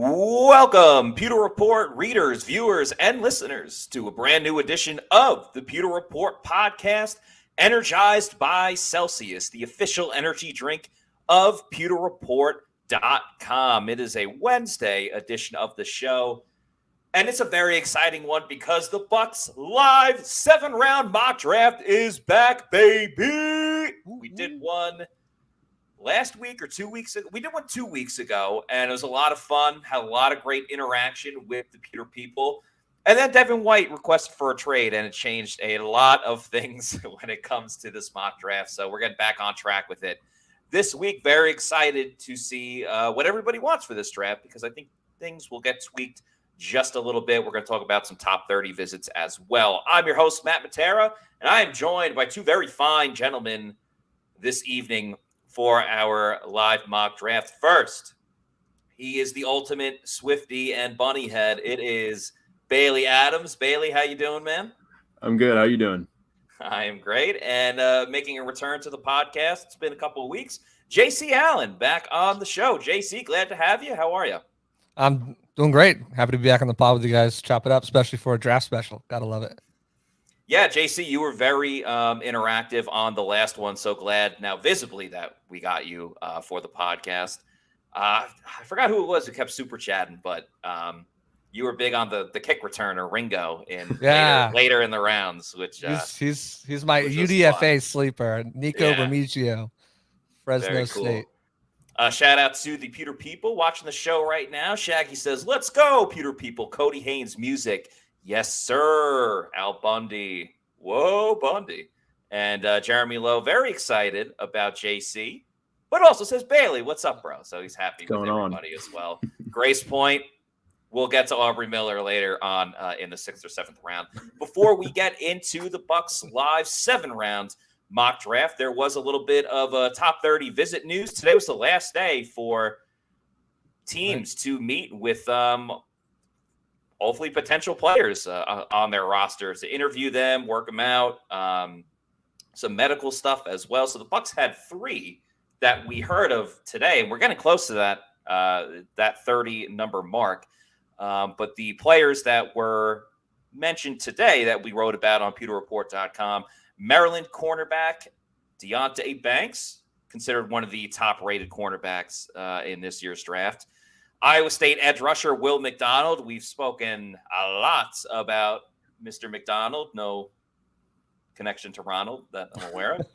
Welcome, Pewter Report readers, viewers, and listeners to a brand new edition of the Pewter Report podcast, energized by Celsius, the official energy drink of pewterreport.com. It is a Wednesday edition of the show, and it's a very exciting one because the Bucs live 7-round mock draft is back, baby. We did one last week or 2 weeks ago. We did one 2 weeks ago, and it was a lot of fun. Had a lot of great interaction with the Pewter people. And then Devin White requested for a trade, and it changed a lot of things when it comes to this mock draft. So we're getting back on track with it this week. Very excited to see what everybody wants for this draft, because I think things will get tweaked just a little bit. We're going to talk about some top 30 visits as well. I'm your host, Matt Matera, and I am joined by two very fine gentlemen this evening for our live mock draft. First, he is the ultimate Swiftie and bunny head. It is Bailey Adams. Bailey, how you doing, man? I'm good. How you doing? I am great. And making a return to the podcast, it's been a couple of weeks, JC Allen back on the show. JC, glad to have you. How are you? I'm doing great. Happy to be back on the pod with you guys. Chop it up, especially for a draft special. Gotta love it. Yeah, JC, you were very interactive on the last one. So glad now visibly that we got you for the podcast. I forgot who it was who kept super chatting, but you were big on the kick returner Ringo in later in the rounds, which he's my UDFA sleeper, Nico Remigio, Fresno cool. State. Shout out to the Pewter people watching the show right now. Shaggy says, "Let's go, Pewter people." Cody Haynes music. Yes, sir. Al Bundy. Whoa, Bundy. And Jeremy Lowe, very excited about JC, but also says, Bailey, what's up, bro? So he's happy with everybody as well. Grace Point. We'll get to Aubrey Miller later on in the 6th or 7th round. Before we get into the Bucs live 7-round mock draft, there was a little bit of top 30 visit news. Today was the last day for teams to meet with hopefully potential players on their rosters, to interview them, work them out, some medical stuff as well. So the Bucs had 3 that we heard of today, and we're getting close to that 30 number mark. But the players that were mentioned today that we wrote about on pewterreport.com, Maryland cornerback Deonte Banks, considered one of the top-rated cornerbacks in this year's draft. Iowa State edge rusher Will McDonald. We've spoken a lot about Mr. McDonald. No connection to Ronald that I'm aware of.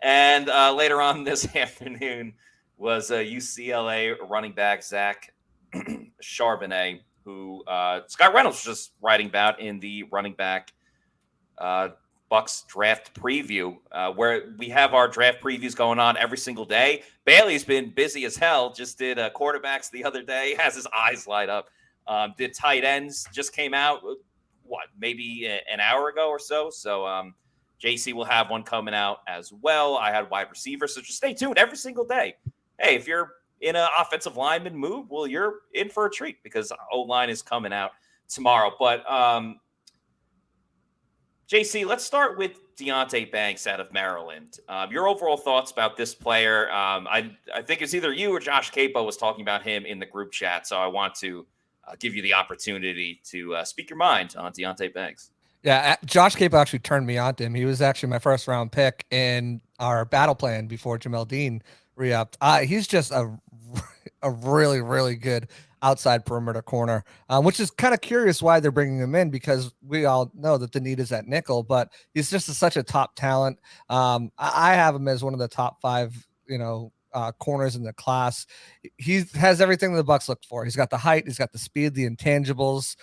And later on this afternoon was UCLA running back Zach Charbonnet, who Scott Reynolds was just writing about in the running back Bucs draft preview, where we have our draft previews going on every single day. Bailey's been busy as hell. Just did quarterbacks the other day. Has his eyes light up. Did tight ends. Just came out, maybe an hour ago or so. So JC will have one coming out as well. I had wide receiver. So just stay tuned every single day. Hey, if you're in an offensive lineman move, well, you're in for a treat because O-line is coming out tomorrow. But JC, let's start with Deonte Banks out of Maryland. Your overall thoughts about this player? I think it's either you or Josh Capo was talking about him in the group chat, so I want to give you the opportunity to speak your mind on Deonte Banks. Yeah, Josh Capo actually turned me on to him. He was actually my first-round pick in our battle plan before Jamel Dean re-upped. He's just a really, really good outside perimeter corner, which is kind of curious why they're bringing him in, because we all know that the need is at nickel, but he's just such a top talent. I have him as one of the top 5, corners in the class. He has everything the Bucs look for. He's got the height, he's got the speed, the intangibles.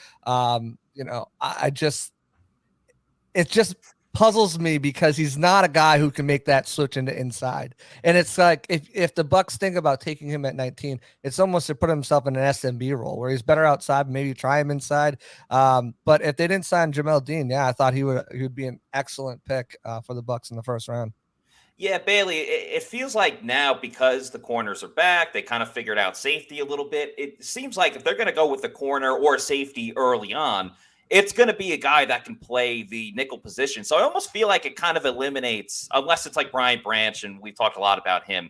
It just puzzles me because he's not a guy who can make that switch into inside. And it's like, if the Bucs think about taking him at 19, it's almost to put himself in an SMB role where he's better outside, maybe try him inside. But if they didn't sign Jamel Dean, I thought he would be an excellent pick for the Bucs in the first round. Yeah, Bailey, it feels like now, because the corners are back, they kind of figured out safety a little bit. It seems like if they're going to go with the corner or safety early on, it's going to be a guy that can play the nickel position. So I almost feel like it kind of eliminates, unless it's like Brian Branch, and we've talked a lot about him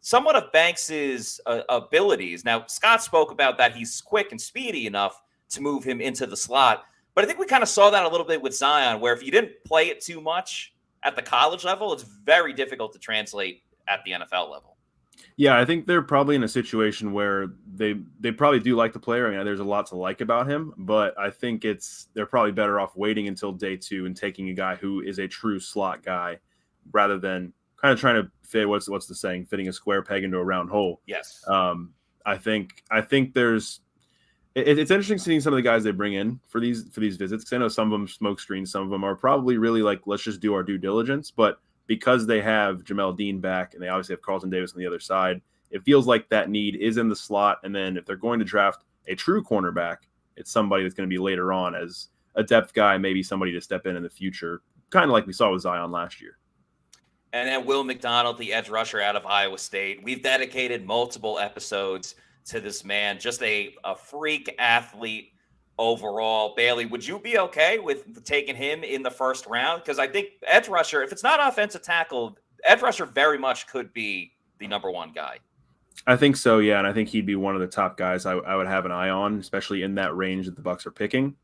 somewhat of Banks's abilities. Now, Scott spoke about that he's quick and speedy enough to move him into the slot. But I think we kind of saw that a little bit with Zion, where if you didn't play it too much at the college level, it's very difficult to translate at the NFL level. Yeah, I think they're probably in a situation where they probably do like the player. I mean, there's a lot to like about him, but I think they're probably better off waiting until day 2 and taking a guy who is a true slot guy rather than kind of trying to fit what's the saying, fitting a square peg into a round hole. Yes. I think it's interesting seeing some of the guys they bring in for these visits, because I know some of them smoke screens, some of them are probably really like, let's just do our due diligence, but because they have Jamel Dean back and they obviously have Carlton Davis on the other side, it feels like that need is in the slot. And then if they're going to draft a true cornerback, it's somebody that's going to be later on as a depth guy, maybe somebody to step in the future, kind of like we saw with Zion last year. And then Will McDonald, the edge rusher out of Iowa State. We've dedicated multiple episodes to this man, just a freak athlete overall. Bailey, would you be okay with taking him in the first round? Because I think edge rusher, if it's not offensive tackle, edge rusher very much could be the number one guy. I think so, yeah, and I think he'd be one of the top guys I would have an eye on, especially in that range that the Bucs are picking.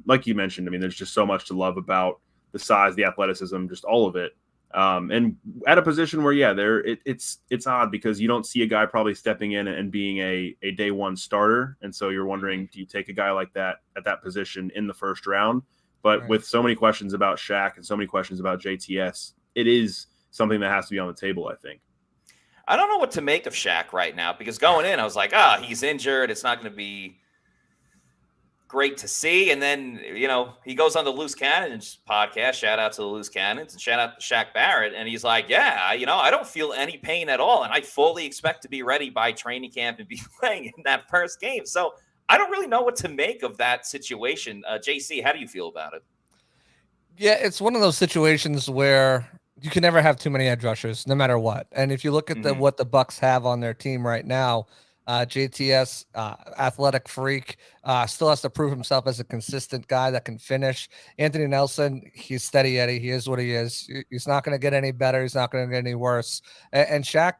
Like you mentioned, I mean, there's just so much to love about the size, the athleticism, just all of it. And at a position where, yeah, it's odd because you don't see a guy probably stepping in and being a day one starter. And so you're wondering, do you take a guy like that at that position in the first round? But right, with so many questions about Shaq and so many questions about JTS, it is something that has to be on the table, I think. I don't know what to make of Shaq right now, because going in, I was like, he's injured. It's not going to be great to see. And then, he goes on the Loose Cannons podcast. Shout out to the Loose Cannons and shout out to Shaq Barrett. And he's like, I don't feel any pain at all. And I fully expect to be ready by training camp and be playing in that first game. So I don't really know what to make of that situation. JC, how do you feel about it? Yeah, it's one of those situations where you can never have too many edge rushers, no matter what. And if you look at what the Bucs have on their team right now, JTS, athletic freak, still has to prove himself as a consistent guy that can finish. Anthony Nelson, he's steady Eddie. He is what he is. He's not going to get any better. He's not going to get any worse. And Shaq,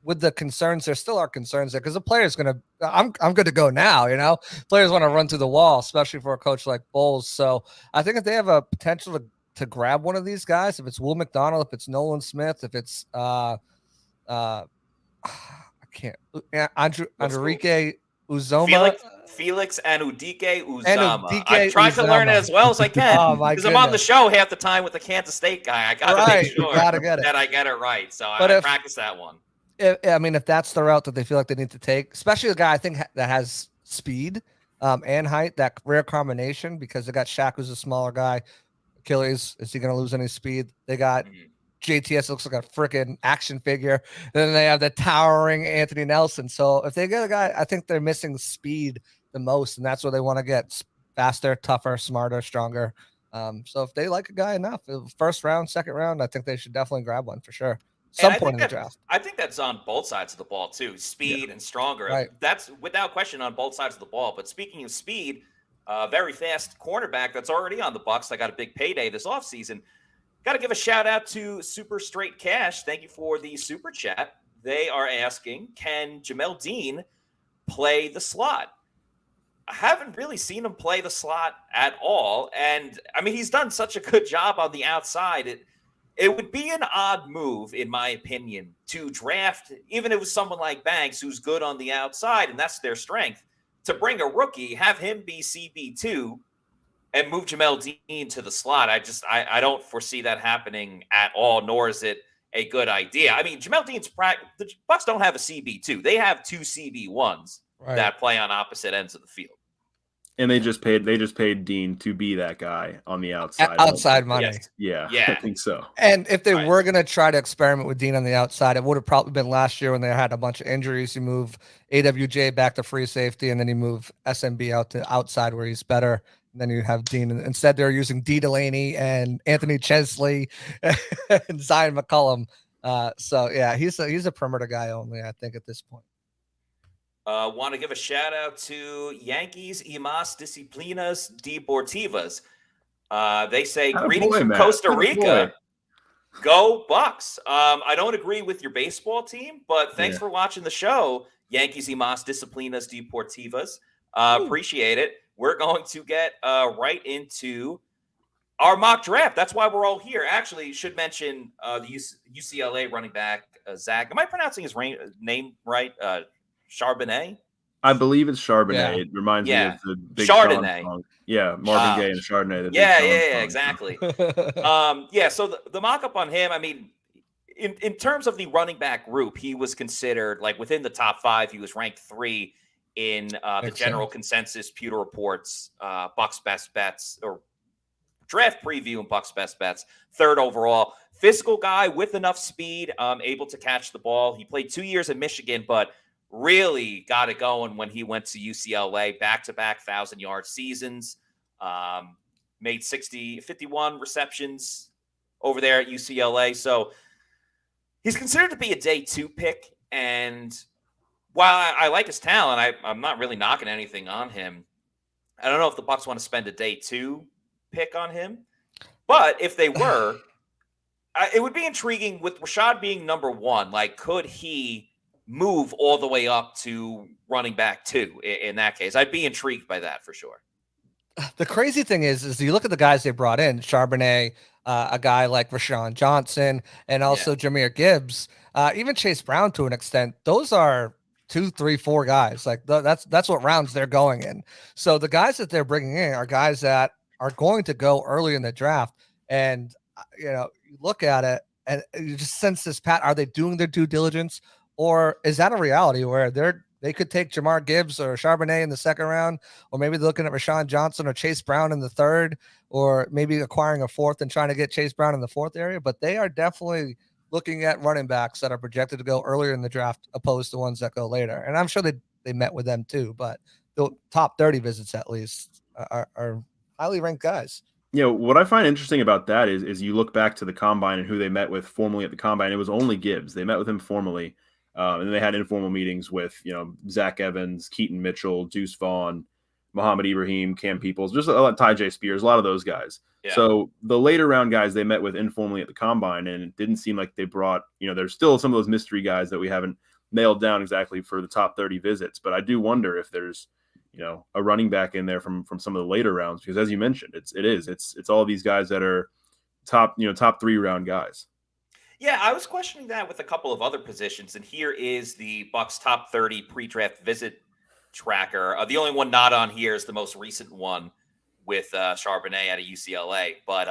with the concerns, there still are concerns there because the player's going to – I'm good to go now, Players want to run through the wall, especially for a coach like Bowles. So I think if they have a potential to grab one of these guys, if it's Will McDonald, if it's Nolan Smith, if it's Enrique Uzoma. Felix Anudike Uzama. I tried to learn it as well as I can because I'm on the show half the time with the Kansas State guy. I got to make sure that I get it right. So I practice that one. If that's the route that they feel like they need to take, especially a guy I think that has speed and height, that rare combination, because they got Shaq, who's a smaller guy. Achilles, is he going to lose any speed? They got JTS, looks like a freaking action figure. And then they have the towering Anthony Nelson. So if they get a guy, I think they're missing speed the most, and that's what they want to get: faster, tougher, smarter, stronger. So if they like a guy enough, first round, second round, I think they should definitely grab one for sure. Some point in the draft. I think that's on both sides of the ball too, speed and stronger. Right. That's without question on both sides of the ball. But speaking of speed, very fast cornerback that's already on the Bucs. I got a big payday this offseason. Got to give a shout out to Super Straight Cash. Thank you for the super chat. They are asking, can Jamel Dean play the slot? I haven't really seen him play the slot at all. And I mean, he's done such a good job on the outside. It would be an odd move, in my opinion, to draft, even if it was someone like Banks, who's good on the outside, and that's their strength, to bring a rookie, have him be CB2, and move Jamel Dean to the slot. I don't foresee that happening at all, nor is it a good idea. I mean, Jamel Dean's the Bucs don't have a CB2. They have two CB1s that play on opposite ends of the field. And they just paid Dean to be that guy on the outside. Outside money. Yes. Yeah, I think so. And if they were going to try to experiment with Dean on the outside, it would have probably been last year when they had a bunch of injuries. You move AWJ back to free safety, and then you move SMB out to outside where he's better. And then you have Dean. Instead, they're using D. Delaney and Anthony Chesley and Zion McCullum. So, yeah, he's a perimeter guy only, I think, at this point. Want to give a shout out to Yankees y más disciplinas deportivas. They say greetings from Costa Rica. Go Bucs. I don't agree with your baseball team, but thanks Yeah. for watching the show. Yankees y más disciplinas deportivas. Appreciate it. We're going to get right into our mock draft. That's why we're all here. Actually, should mention the UCLA running back, Zach. Am I pronouncing his name right? Charbonnet? I believe it's Charbonnet. Yeah. It reminds me Yeah. of the Big Sean Chardonnay. song. Yeah, Marvin Gaye and Chardonnay. The Big Yeah, Sean yeah, song. exactly. So the mock-up on him, I mean, in terms of the running back group, he was considered like within the top 5. He was ranked 3 in the general consensus Pewter Reports Bucs best bets or draft preview and Bucs best bets. 3rd overall, physical guy with enough speed, able to catch the ball. He played 2 years in Michigan, but really got it going when he went to UCLA, back-to-back 1,000-yard seasons. Made 51 receptions over there at UCLA. So he's considered to be a day 2 pick. And while I like his talent, I'm not really knocking anything on him. I don't know if the Bucs want to spend a day 2 pick on him. But if they were, it would be intriguing with Rashad being number 1. Like, could he move all the way up to running back 2 in that case? I'd be intrigued by that for sure. The crazy thing is you look at the guys they brought in, Charbonnet, a guy like Rashawn Johnson, and also Jahmyr Gibbs, even Chase Brown to an extent. Those are 2, 3, 4 guys. Like that's what rounds they're going in. So the guys that they're bringing in are guys that are going to go early in the draft. And you look at it and you just sense this pat. Are they doing their due diligence, or is that a reality where they could take Jahmyr Gibbs or Charbonnet in the 2nd round, or maybe they're looking at Rashawn Johnson or Chase Brown in the 3rd, or maybe acquiring a 4th and trying to get Chase Brown in the 4th area. But they are definitely looking at running backs that are projected to go earlier in the draft opposed to ones that go later. And I'm sure they met with them too, but the top 30 visits at least are highly ranked guys. What I find interesting about that is you look back to the combine and who they met with formally at the combine. It was only Gibbs. They met with him formally. And they had informal meetings with, Zach Evans, Keaton Mitchell, Deuce Vaughn, Muhammad Ibrahim, Cam Peoples, just a lot, Ty J. Spears, a lot of those guys. Yeah. So the later round guys they met with informally at the combine, and it didn't seem like they brought, there's still some of those mystery guys that we haven't nailed down exactly for the top 30 visits. But I do wonder if there's, a running back in there from some of the later rounds, because as you mentioned, it's all these guys that are top 3 round guys. Yeah, I was questioning that with a couple of other positions, and here is the Bucs top 30 pre-draft visit tracker. The only one not on here is the most recent one with Charbonnet out of UCLA. But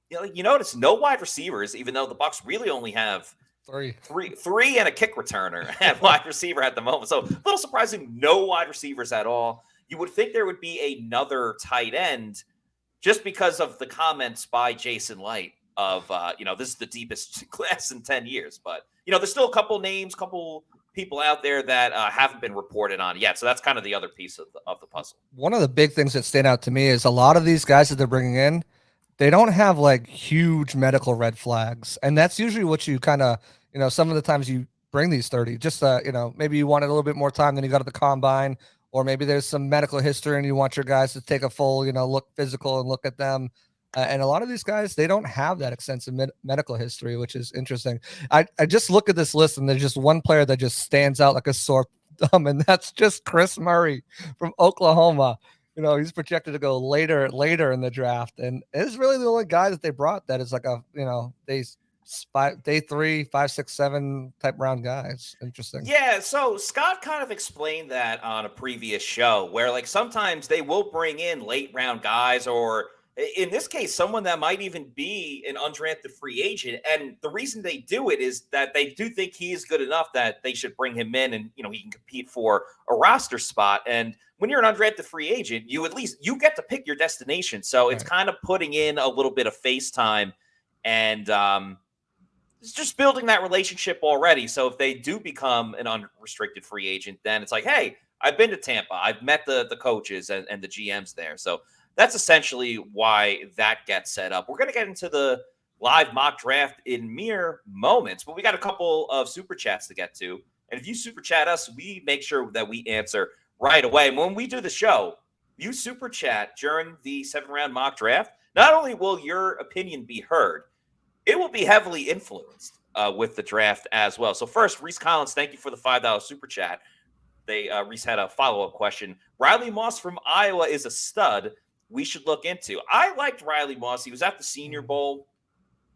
you notice no wide receivers, even though the Bucs really only have three and a kick returner at wide receiver at the moment. So a little surprising, no wide receivers at all. You would think there would be another tight end, just because of the comments by Jason Licht of, this is the deepest class in 10 years. But, there's still a couple names, couple people out there that haven't been reported on yet. So that's kind of the other piece of the puzzle. One of the big things that stand out to me is a lot of these guys that they're bringing in, they don't have like huge medical red flags. And that's usually what you kind of, some of the times you bring these 30, just, maybe you wanted a little bit more time than you got at the combine, or maybe there's some medical history and you want your guys to take a full, look physical and look at them. And a lot of these guys, they don't have that extensive medical history, which is interesting. I just look at this list and there's just one player that just stands out like a sore thumb, and that's just Chris Murray from Oklahoma. He's projected to go later in the draft, and it's really the only guy that they brought that is like a, day 3, 5, 6, 7 type round guys. Interesting. Yeah. So Scott kind of explained that on a previous show where like sometimes they will bring in late round guys, or in this case, someone that might even be an undrafted free agent. And the reason they do it is that they do think he is good enough that they should bring him in and, he can compete for a roster spot. And when you're an undrafted free agent, you get to pick your destination. So it's kind of putting in a little bit of face time and it's just building that relationship already. So if they do become an unrestricted free agent, then it's like, hey, I've been to Tampa. I've met the coaches and the GMs there. So that's essentially why that gets set up. We're going to get into the live mock draft in mere moments, but we got a couple of super chats to get to. And if you super chat us, we make sure that we answer right away. And when we do the show, you super chat during the 7-round mock draft. Not only will your opinion be heard, it will be heavily influenced with the draft as well. So first, Reese Collins, thank you for the $5 super chat. Reese had a follow-up question. Riley Moss from Iowa is a stud we should look into. I liked Riley Moss. He was at the Senior Bowl.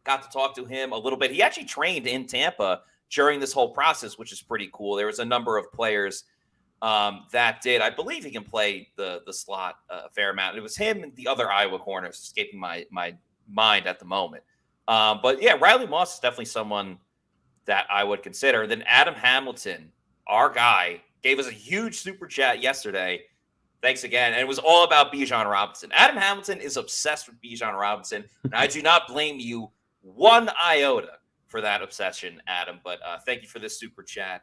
Got to talk to him a little bit. He actually trained in Tampa during this whole process, which is pretty cool. There was a number of players that did. I believe he can play the slot a fair amount. It was him and the other Iowa corners escaping my mind at the moment. But yeah, Riley Moss is definitely someone that I would consider. Then Adam Hamilton, our guy, gave us a huge super chat yesterday. Thanks again. And it was all about Bijan Robinson. Adam Hamilton is obsessed with Bijan Robinson. And I do not blame you one iota for that obsession, Adam. But thank you for this super chat.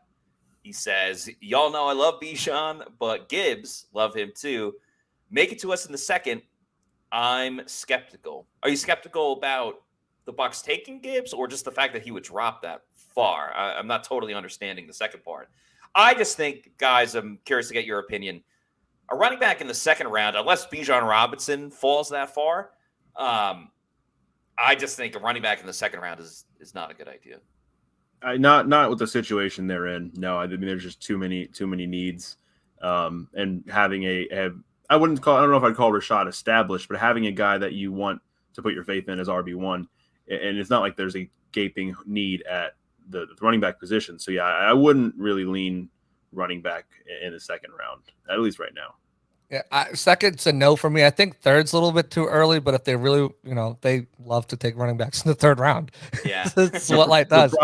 He says, y'all know I love Bijan, but Gibbs, love him too. Make it to us in the second. I'm skeptical. Are you skeptical about the Bucs taking Gibbs or just the fact that he would drop that far? I'm not totally understanding the second part. I just think, guys, I'm curious to get your opinion. A running back in the second round, unless Bijan Robinson falls that far, I just think a running back in the second round is not a good idea. Not with the situation they're in. No, I mean there's just too many needs, and having I don't know if I'd call Rashad established, but having a guy that you want to put your faith in as RB1, and it's not like there's a gaping need at the running back position. So yeah, I wouldn't really lean running back in the second round, at least right now. Yeah, second's a no for me. I think third's a little bit too early, but if they really, they love to take running backs in the third round. Yeah, that's what Light does. The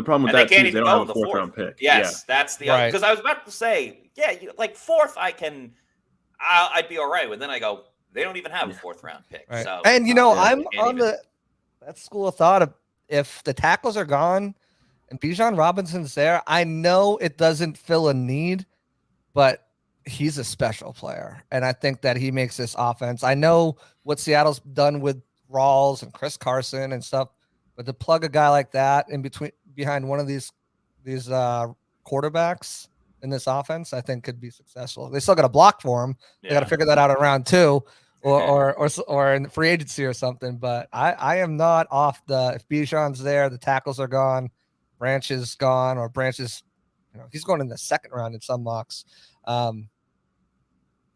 problem with that too is they don't have a fourth round pick. Yes, that's the other. Because I was about to say, like fourth, I'd be all right with. Then I go, they don't even have a fourth round pick. Right. So, and I'm on that school of thought of if the tackles are gone and Bijan Robinson's there, I know it doesn't fill a need, but he's a special player. And I think that he makes this offense. I know what Seattle's done with Rawls and Chris Carson and stuff, but to plug a guy like that behind one of these quarterbacks in this offense, I think could be successful. They still got to block for him. Yeah. They got to figure that out in round 2 or in free agency or something. But I am not off if Bijan's there, the tackles are gone, Branch is gone, or Branch is, he's going in the second round in some mocks.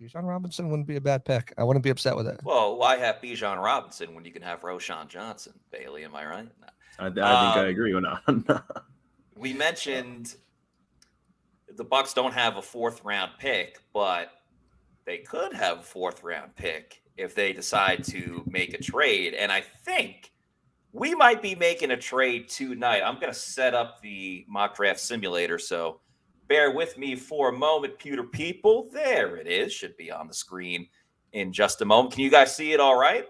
Bijan Robinson wouldn't be a bad pick. I wouldn't be upset with it. Well, why have Bijan Robinson when you can have Roschon Johnson, Bailey? Am I right? No. I think I agree with that. We mentioned the Bucs don't have a fourth round pick, but they could have a fourth round pick if they decide to make a trade. And I think we might be making a trade tonight. I'm going to set up the mock draft simulator, so bear with me for a moment, Pewter people. There it is. Should be on the screen in just a moment. Can you guys see it all right?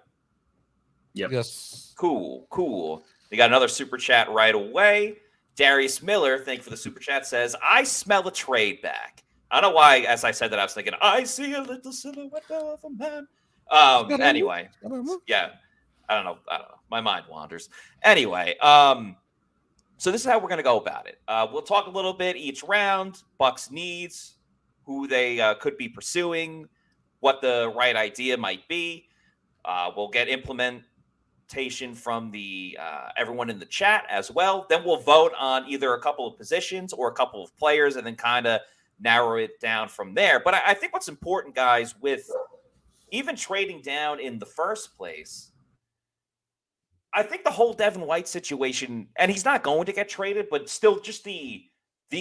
Yep. Yes. Cool. We got another super chat right away. Darius Miller, thank you for the super chat, says, I smell a trade back. I don't know why, as I said that, I was thinking, I see a little silhouette of a man. Anyway, yeah, I don't know. My mind wanders. Anyway, so this is how we're going to go about it. We'll talk a little bit each round, Bucs needs, who they could be pursuing, what the right idea might be. We'll get implementation from the everyone in the chat as well. Then we'll vote on either a couple of positions or a couple of players and then kind of narrow it down from there. But I think what's important, guys, with even trading down in the first place, I think the whole Devin White situation, and he's not going to get traded, but still just the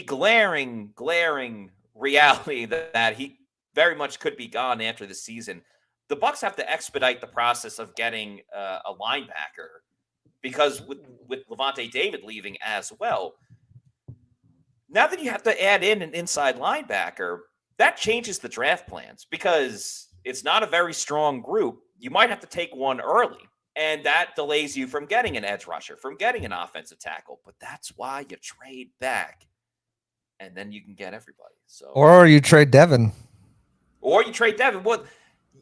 glaring reality that he very much could be gone after the season. The Bucs have to expedite the process of getting a linebacker because with Levante David leaving as well, now that you have to add in an inside linebacker, that changes the draft plans because it's not a very strong group. You might have to take one early. And that delays you from getting an edge rusher, from getting an offensive tackle. But that's why you trade back. And then you can get everybody. Or you trade Devin. Well,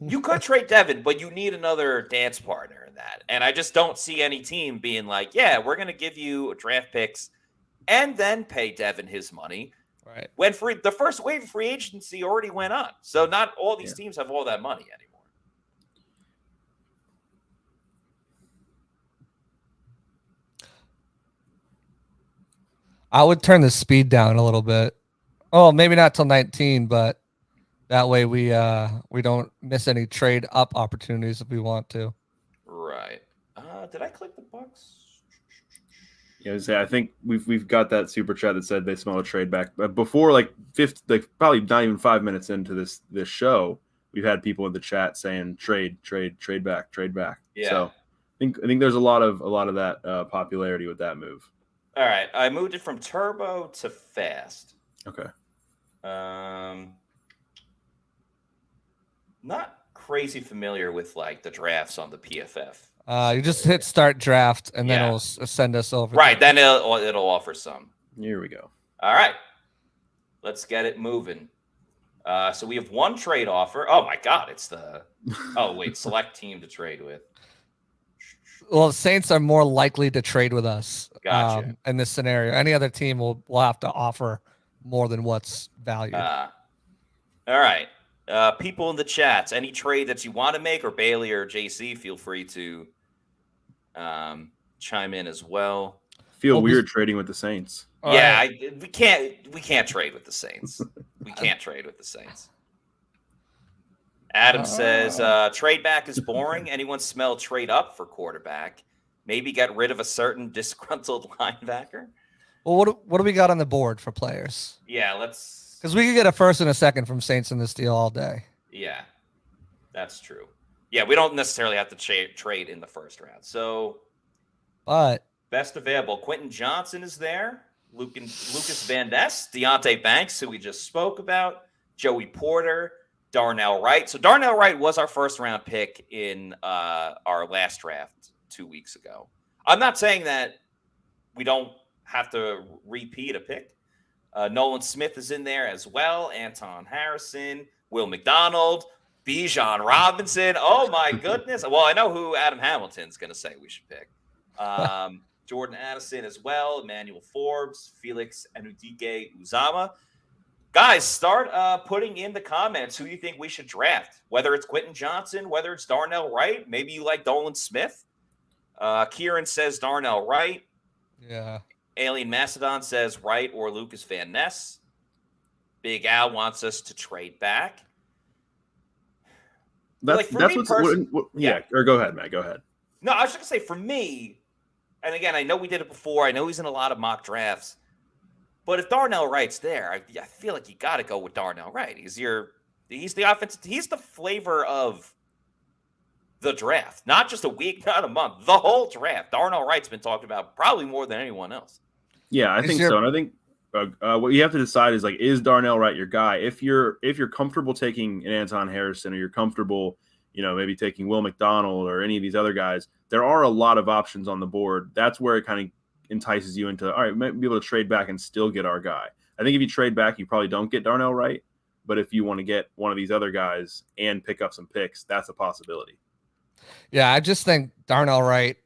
you could trade Devin, but you need another dance partner in that. And I just don't see any team being like, yeah, we're going to give you draft picks and then pay Devin his money. Right. When the first wave of free agency already went on. So not all these teams have all that money anymore. I would turn the speed down a little bit. Oh, maybe not till 19, but that way we don't miss any trade up opportunities if we want to. Right. Did I click the Bucs? Yeah, I think we've got that super chat that said they smell a trade back. But before probably not even 5 minutes into this show, we've had people in the chat saying trade back. Yeah. So I think there's a lot of that popularity with that move. All right, I moved it from turbo to fast. Okay. Not crazy familiar with like the drafts on the PFF. You just hit start draft, and then Yeah. it'll send us over. Right, then it'll offer some. Here we go. All right, let's get it moving. So we have one trade offer. Oh my God, it's the select team to trade with. Well, Saints are more likely to trade with us. Gotcha. In this scenario, any other team will have to offer more than what's valued. All right. People in the chats, any trade that you want to make, or Bailey or JC, feel free to chime in as well. Feel weird trading with the Saints. Yeah, right. We can't trade with the Saints. We can't trade with the Saints. Adam says trade back is boring. Anyone smell trade up for quarterback? Maybe get rid of a certain disgruntled linebacker. Well, what do we got on the board for players? Yeah, let's. Because we could get a first and a second from Saints in this deal all day. Yeah, that's true. Yeah, we don't necessarily have to trade in the first round. So, but best available, Quentin Johnson is there. Lucas Van Ness, Deontay Banks, who we just spoke about, Joey Porter, Darnell Wright. So Darnell Wright was our first round pick in our last draft 2 weeks ago. I'm not saying that we don't have to repeat a pick. Nolan Smith is in there as well. Anton Harrison, Will McDonald, Bijan Robinson. Oh my goodness. Well, I know who Adam Hamilton's going to say we should pick. Jordan Addison as well, Emmanuel Forbes, Felix Anudike Uzama. Guys, start putting in the comments who you think we should draft, whether it's Quentin Johnson, whether it's Darnell Wright. Maybe you like Nolan Smith. Kieran says Darnell Wright. Yeah. Alien Macedon says Wright or Lucas Van Ness. Big Al wants us to trade back. Or go ahead, Matt. Go ahead. No, I was just going to say, for me, and again, I know we did it before. I know he's in a lot of mock drafts. But if Darnell Wright's there, I feel like you got to go with Darnell Wright. He's the offense. He's the flavor of the draft, not just a week, not a month, the whole draft. Darnell Wright's been talked about probably more than anyone else. Yeah, I think so. And I think what you have to decide is, like, is Darnell Wright your guy? If you're comfortable taking an Anton Harrison, or you're comfortable, maybe taking Will McDonald or any of these other guys, there are a lot of options on the board. That's where it kind of entices you into, all right, we might be able to trade back and still get our guy. I think if you trade back, you probably don't get Darnell Wright. But if you want to get one of these other guys and pick up some picks, that's a possibility. Yeah, I just think Darnell Wright,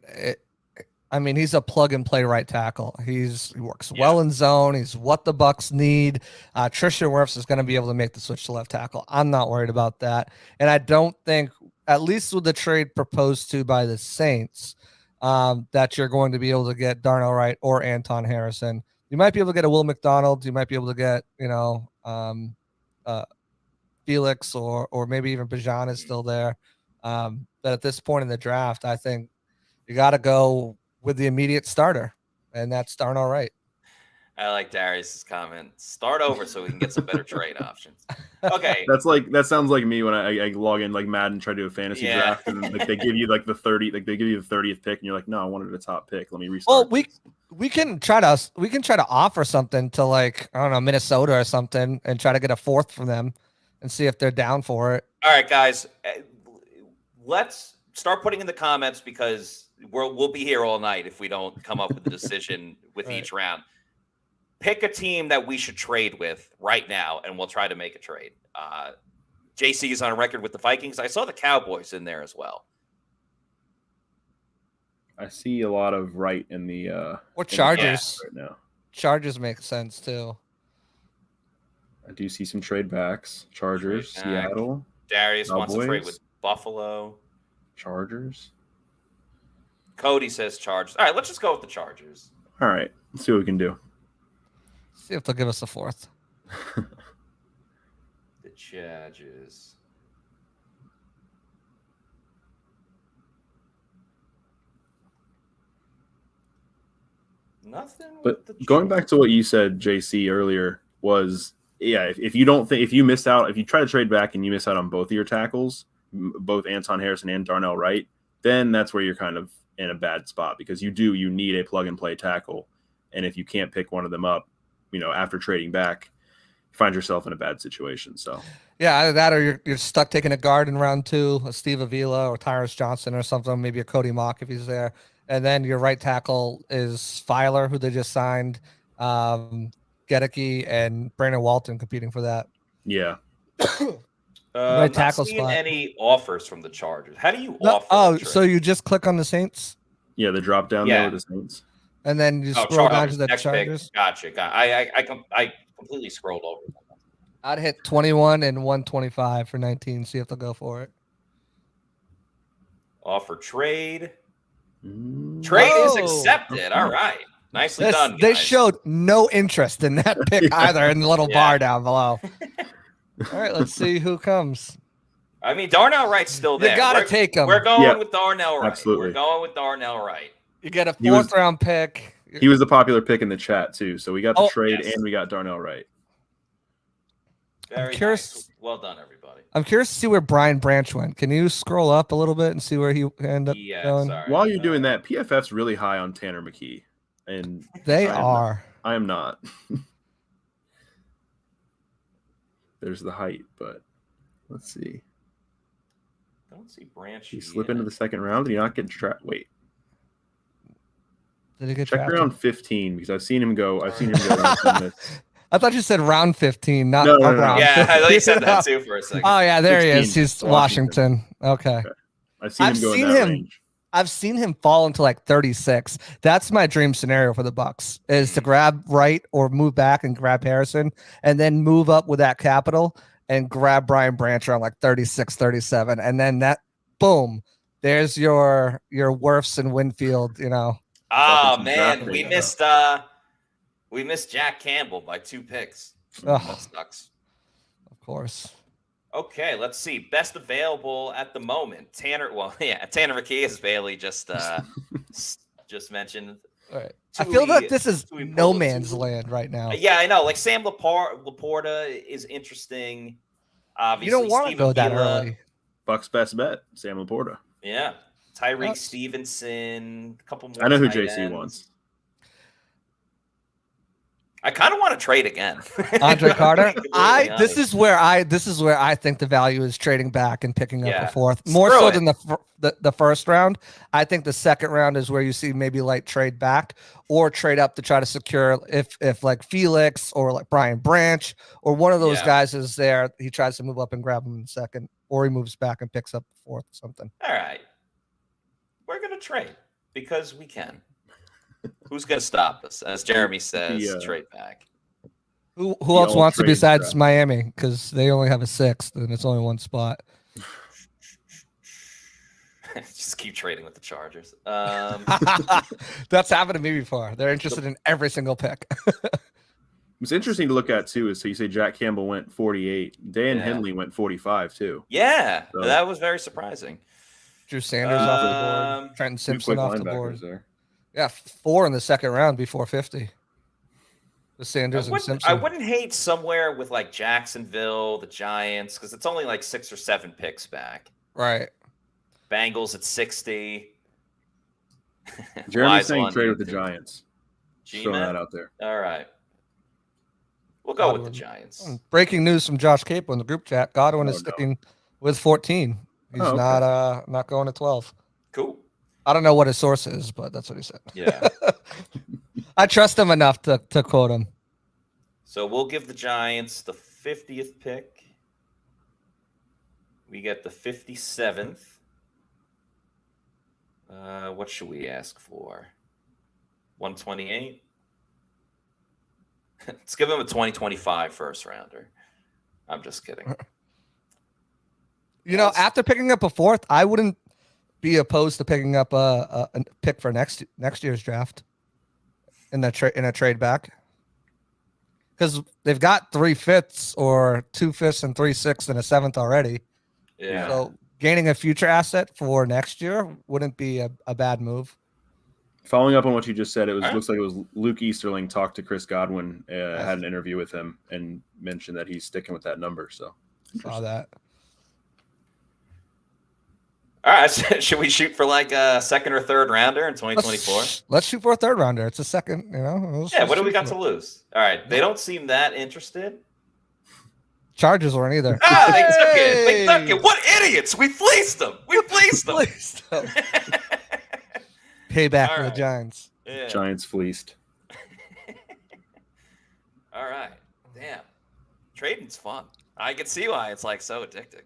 he's a plug-and-play right tackle. He works well in zone. He's what the Bucs need. Trisha Wirfs is going to be able to make the switch to left tackle. I'm not worried about that. And I don't think, at least with the trade proposed to by the Saints, that you're going to be able to get Darnell Wright or Anton Harrison. You might be able to get a Will McDonald. You might be able to get, Felix or maybe even Bijan is still there. But at this point in the draft, I think you got to go with the immediate starter, and that's Darnell Wright. I like Darius's comment. Start over so we can get some better trade options. Okay. That sounds like me when I log in like Madden, try to do a fantasy draft, and then, they give you like the 30th pick, and you're like, no, I wanted a top pick. Let me restart. Well, we can try to offer something to, like, I don't know, Minnesota or something, and try to get a fourth from them and see if they're down for it. All right, guys, let's start putting in the comments, because we'll be here all night if we don't come up with a decision with right. each round. Pick a team that we should trade with right now, and we'll try to make a trade. JC is on record with the Vikings. I saw the Cowboys in there as well. I see a lot of Wright in the or Chargers right now. Chargers make sense too. I do see some trade backs. Chargers, Seattle. Darius Cowboys. wants to trade with Buffalo. Chargers. Cody says Chargers. All right, let's just go with the Chargers. All right, let's see what we can do. See if they'll give us a fourth. The Chargers. Nothing. But going back to what you said, JC, earlier was, yeah, if you don't think, if you miss out, if you try to trade back and you miss out on both of your tackles, both Anton Harrison and Darnell Wright, then that's where you're kind of in a bad spot because you need a plug and play tackle. And if you can't pick one of them up, after trading back, you find yourself in a bad situation. So yeah, either that or you're stuck taking a guard in round 2, a Steve Avila or Tyrus Johnson or something, maybe a Cody Mock if he's there. And then your right tackle is Filer, who they just signed, Gedeke and Brandon Walton competing for that. Yeah. Right tackle not seeing spot. any offers from the Chargers. How do you No, offer? oh, so you just click on the Saints? Yeah, the drop down there with the Saints. And then you scroll down to the next Chargers. Pick. Gotcha. I completely scrolled over. I'd hit 21 and 125 for 19. See if they'll go for it. Offer trade. Trade is accepted. All right. Nicely done, guys. They showed no interest in that pick either in the little bar down below. All right, let's see who comes. I mean, Darnell Wright's still there. You got to take him. We're going with Darnell Wright. Absolutely. We're going with Darnell Wright. You get a 4th round pick. He was the popular pick in the chat, too. So we got the trade yes. and we got Darnell Wright. Very nice. Well done, everybody. I'm curious to see where Brian Branch went. Can you scroll up a little bit and see where he ended up going? Sorry. While you're doing that, PFF's really high on Tanner McKee. And they are. I am not. There's the height, but let's see. Don't see Branch. You slip into the second round and you're not getting trapped. Wait. Did he get Check drafted? around 15 because I've seen him go. Around I thought you said round 15, not no. round. Yeah, I thought you said that too for a second. Oh yeah, there 16, he is. He's Washington. Okay. I've seen him go in that range. I've seen him fall into like 36. That's my dream scenario for the Bucs is to grab Wright or move back and grab Harrison and then move up with that capital and grab Brian Branch around like 36, 37. And then that, boom, there's your Wirfs and Winfield, Oh man, we missed Jack Campbell by 2 picks. That sucks. Of course. Okay, let's see. Best available at the moment. Tanner McKee, as Bailey just mentioned. All right. I feel like this is no man's land right now. Yeah, I know. Like Sam Laporta is interesting. Obviously, you don't want to go that early. Bucks best bet, Sam Laporta. Yeah. Tyreek Stevenson, a couple more. I know who JC wants. I kind of want to trade again. Andre Carter. This is where I think the value is trading back and picking up a 4th. More so than the first round. I think the second round is where you see maybe like trade back or trade up to try to secure if like Felix or like Brian Branch or one of those guys is there, he tries to move up and grab him in the second, or he moves back and picks up the 4th or something. All right. We're gonna trade because we can. Who's going to stop us? As Jeremy says, trade back. Who else wants to besides Miami? Because they only have a 6th, and it's only one spot. Just keep trading with the Chargers. That's happened to me before. They're interested in every single pick. What's interesting to look at, too, is so you say Jack Campbell went 48. Dan Henley went 45, too. Yeah, so that was very surprising. Drew Sanders off the board. Trenton Simpson off the board. There. Yeah, 4 in the second round before 50. The Sanders and Simpson. I wouldn't hate somewhere with like Jacksonville, the Giants, because it's only like 6 or 7 picks back. Right. Bengals at 60. Jeremy's saying trade with the Giants. Throwing that out there. All right. We'll go with the Giants. Breaking news from Josh Capo in the group chat. Godwin is sticking with 14. He's not going to 12. Cool. I don't know what his source is, but that's what he said. Yeah. I trust him enough to quote him. So we'll give the Giants the 50th pick. We get the 57th. What should we ask for? 128? Let's give him a 2025 first rounder. I'm just kidding. After picking up a 4th, I wouldn't be opposed to picking up a pick for next year's draft in a trade back. because they've got 3 fifths or 2 fifths and 3 sixths and a 7th already. Yeah. So gaining a future asset for next year wouldn't be a bad move. Following up on what you just said, All right. looks like it was Luke Easterling talked to Chris Godwin, had an interview with him, and mentioned that he's sticking with that number. So Saw that. All right. Should we shoot for like a second or third rounder in 2024? Let's shoot for a third rounder. It's a second, you know. Yeah. What do we got to lose? All right. They don't seem that interested. Chargers weren't either. Ah, they took it. They took it. What idiots? We fleeced them. We fleeced them. Payback All for the right. Giants. Yeah. Giants fleeced. All right. Damn. Trading's fun. I can see why it's like so addicting.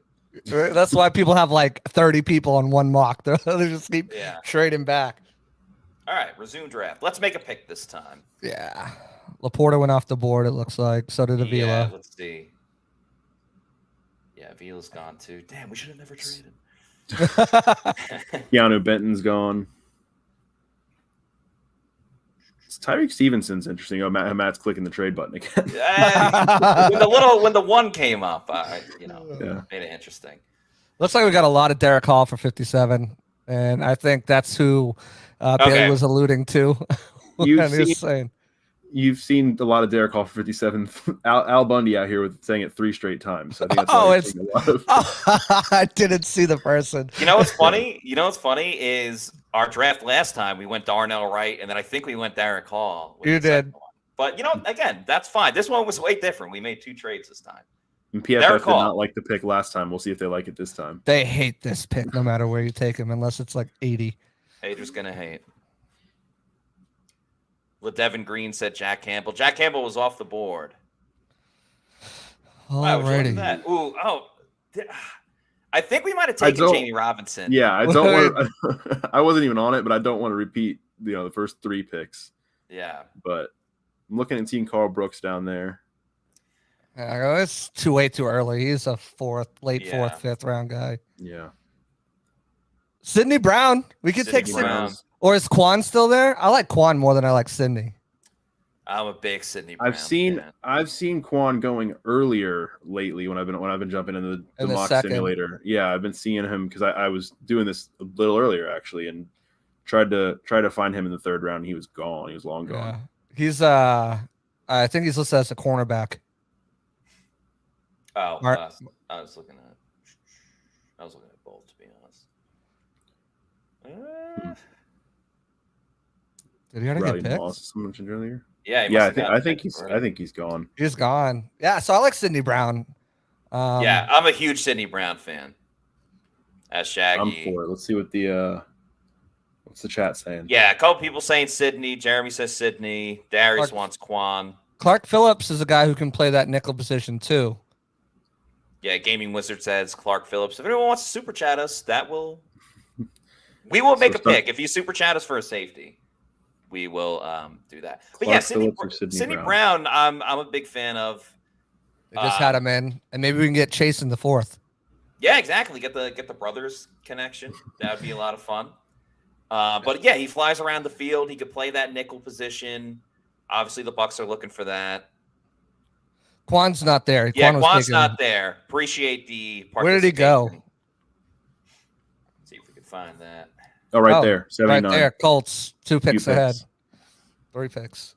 That's why people have like 30 people on one mock. They just keep trading back. All right. Resume draft. Let's make a pick this time. Yeah. Laporta went off the board, it looks like. So did Avila. Yeah, let's see. Yeah, Avila's gone too. Damn, we should have never traded. Keanu Benton's gone. Tyreek Stevenson's interesting. Oh, Matt's clicking the trade button again. when the one came up, made it interesting. Looks like we got a lot of Derek Hall for 57, and I think that's who Bailey was alluding to. You've seen a lot of Derek Hall for 57. Al Bundy out here saying it 3 straight times. I think that's a lot of. I didn't see the person. You know what's funny? Is our draft last time we went Darnell Wright, and then I think we went Derek Hall. You did. But again, that's fine. This one was way different. We made 2 trades this time. And PFF did not like the pick last time. We'll see if they like it this time. They hate this pick no matter where you take him, unless it's like 80. Haters gonna hate. LeDevin Green said Jack Campbell. Jack Campbell was off the board. Alrighty. I think we might have taken Jamie Robinson. Yeah, I don't want. I wasn't even on it, but I don't want to repeat. The first 3 picks. Yeah, but I'm looking and seeing Carl Brooks down there. Yeah, it's way too early. He's a late 4th, 5th round guy. Yeah. Sidney Brown. We could take Sidney. Or is Quan still there? I like Quan more than I like Sidney. I'm a big Sidney Brown I've seen Quan going earlier lately when I've been jumping into the mock simulator. Yeah, I've been seeing him because I was doing this a little earlier actually and tried to find him in the 3rd round. And he was gone. He was long gone. He's I think he's listed as a cornerback. Oh, I was looking at both to be honest. Did he already get picked? Someone mentioned earlier. Yeah, I think he's gone. He's gone. Yeah, so I like Sidney Brown. Yeah, I'm a huge Sidney Brown fan. As Shaggy. I'm for it. Let's see what what's the chat saying. Yeah, a couple people saying Sidney. Jeremy says Sidney. Darius wants Quan. Clark Phillips is a guy who can play that nickel position too. Yeah, Gaming Wizard says Clark Phillips. If anyone wants to super chat us, we will make a pick. If you super chat us for a safety, we will do that. But yeah, Sidney Brown, I'm a big fan of. They just had him in, and maybe we can get Chase in the 4th. Yeah, exactly. Get the brothers connection. That would be a lot of fun. But yeah, he flies around the field. He could play that nickel position. Obviously, the Bucs are looking for that. Quan's not there. Quan's not there. Appreciate the participation. Where did he go? Let's see if we can find that. Oh, right there. 79. Right there. Colts. 2 picks ahead. 3 picks.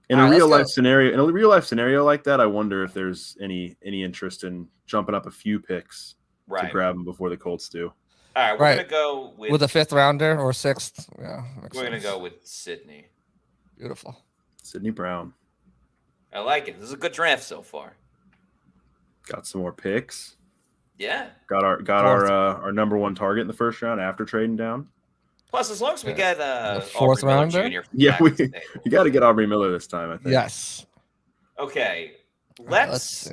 In a real life scenario like that, I wonder if there's any interest in jumping up a few picks to grab them before the Colts do. All right, we're gonna go with a 5th rounder or 6th. Yeah, we're gonna go with Sidney. Beautiful. Sidney Brown. I like it. This is a good draft so far. Got some more picks. Yeah. Got our number 1 target in the 1st round after trading down. Plus, as long as we get the 4th rounder, you got to get Aubrey Miller this time. I think. Yes. Okay. Let's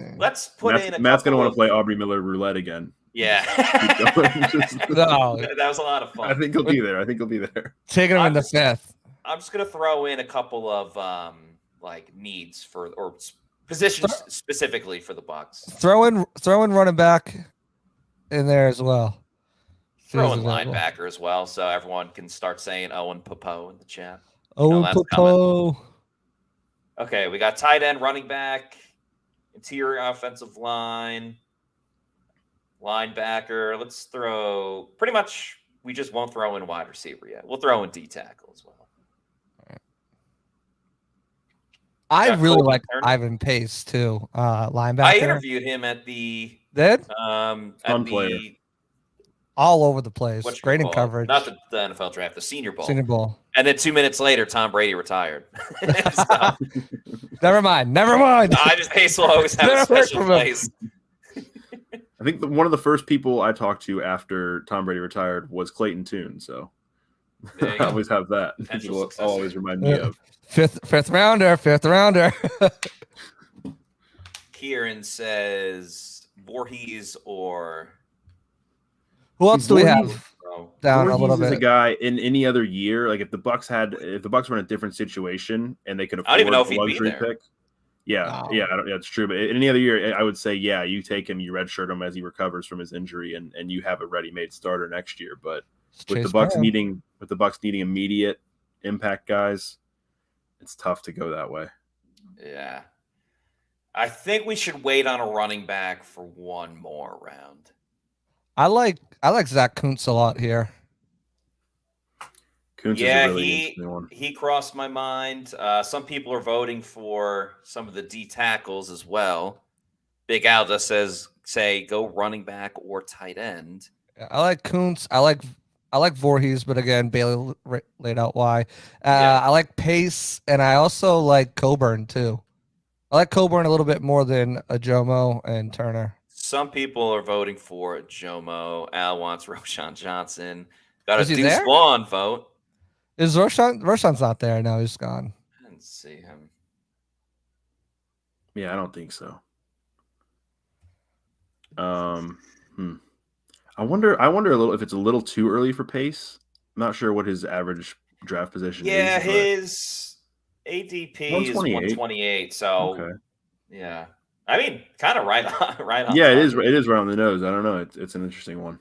put in. Matt's gonna want to play Aubrey Miller roulette again. Yeah. No, that was a lot of fun. I think he'll be there. Taking him in the 5th. I'm just gonna throw in a couple of needs or positions specifically for the Bucs. Throw in running back in there as well. Throw in linebacker as well, so everyone can start saying Owen Popo in the chat. Owen Popo. Okay, we got tight end, running back, interior offensive line, linebacker. Let's throw pretty much. We just won't throw in wide receiver yet. We'll throw in D tackle as well. I Got really Colby like Turner. Ivan Pace too, linebacker. I interviewed him at the Did Fun player. all over the place. Great in whatchamacallit? coverage. Not the NFL draft, the Senior Bowl. Senior Bowl. And then 2 minutes later, Tom Brady retired. So, Never mind. Ivan Pace will always have a Never heard special from him. place. I think one of the first people I talked to after Tom Brady retired was Clayton Tune. So There you I go. always have that. Potential People successor. always remind me of. Fifth rounder. Kieran says Voorhees or Who else do we Voorhees- have oh, down a Voorhees little is a bit? guy in any other year. Like if the Bucs were in a different situation and they could afford I don't even know if a he'd be luxury there. pick. Yeah, No. yeah, it's true. But in any other year, I would say, yeah, you take him, you redshirt him as he recovers from his injury, and you have a ready-made starter next year. But with Chase the Bucs Brown. needing immediate impact guys, it's tough to go that way. Yeah. I think we should wait on a running back for one more round. I like Zach Kuntz a lot here. Kuntz Yeah, is a really interesting one. he crossed my mind. Some people are voting for some of the D tackles as well. Big Al just say go running back or tight end. I like Kuntz. I like Voorhees, but again, Bailey laid out why. Yeah. I like Pace, and I also like Coburn too. I like Coburn a little bit more than Ajomo and Turner. Some people are voting for Jomo. Al wants Roshan Johnson. Got a Is he Deuce there? Vaughn vote. Is Roshan's not there? No, he's gone. I didn't see him. Yeah, I don't think so. I wonder a little if it's a little too early for Pace. I'm not sure what his average draft position Yeah, is. his ADP is 128. So Okay. yeah, I mean, kind of right on. Yeah, it target. is right on the nose. I don't know. It's an interesting one.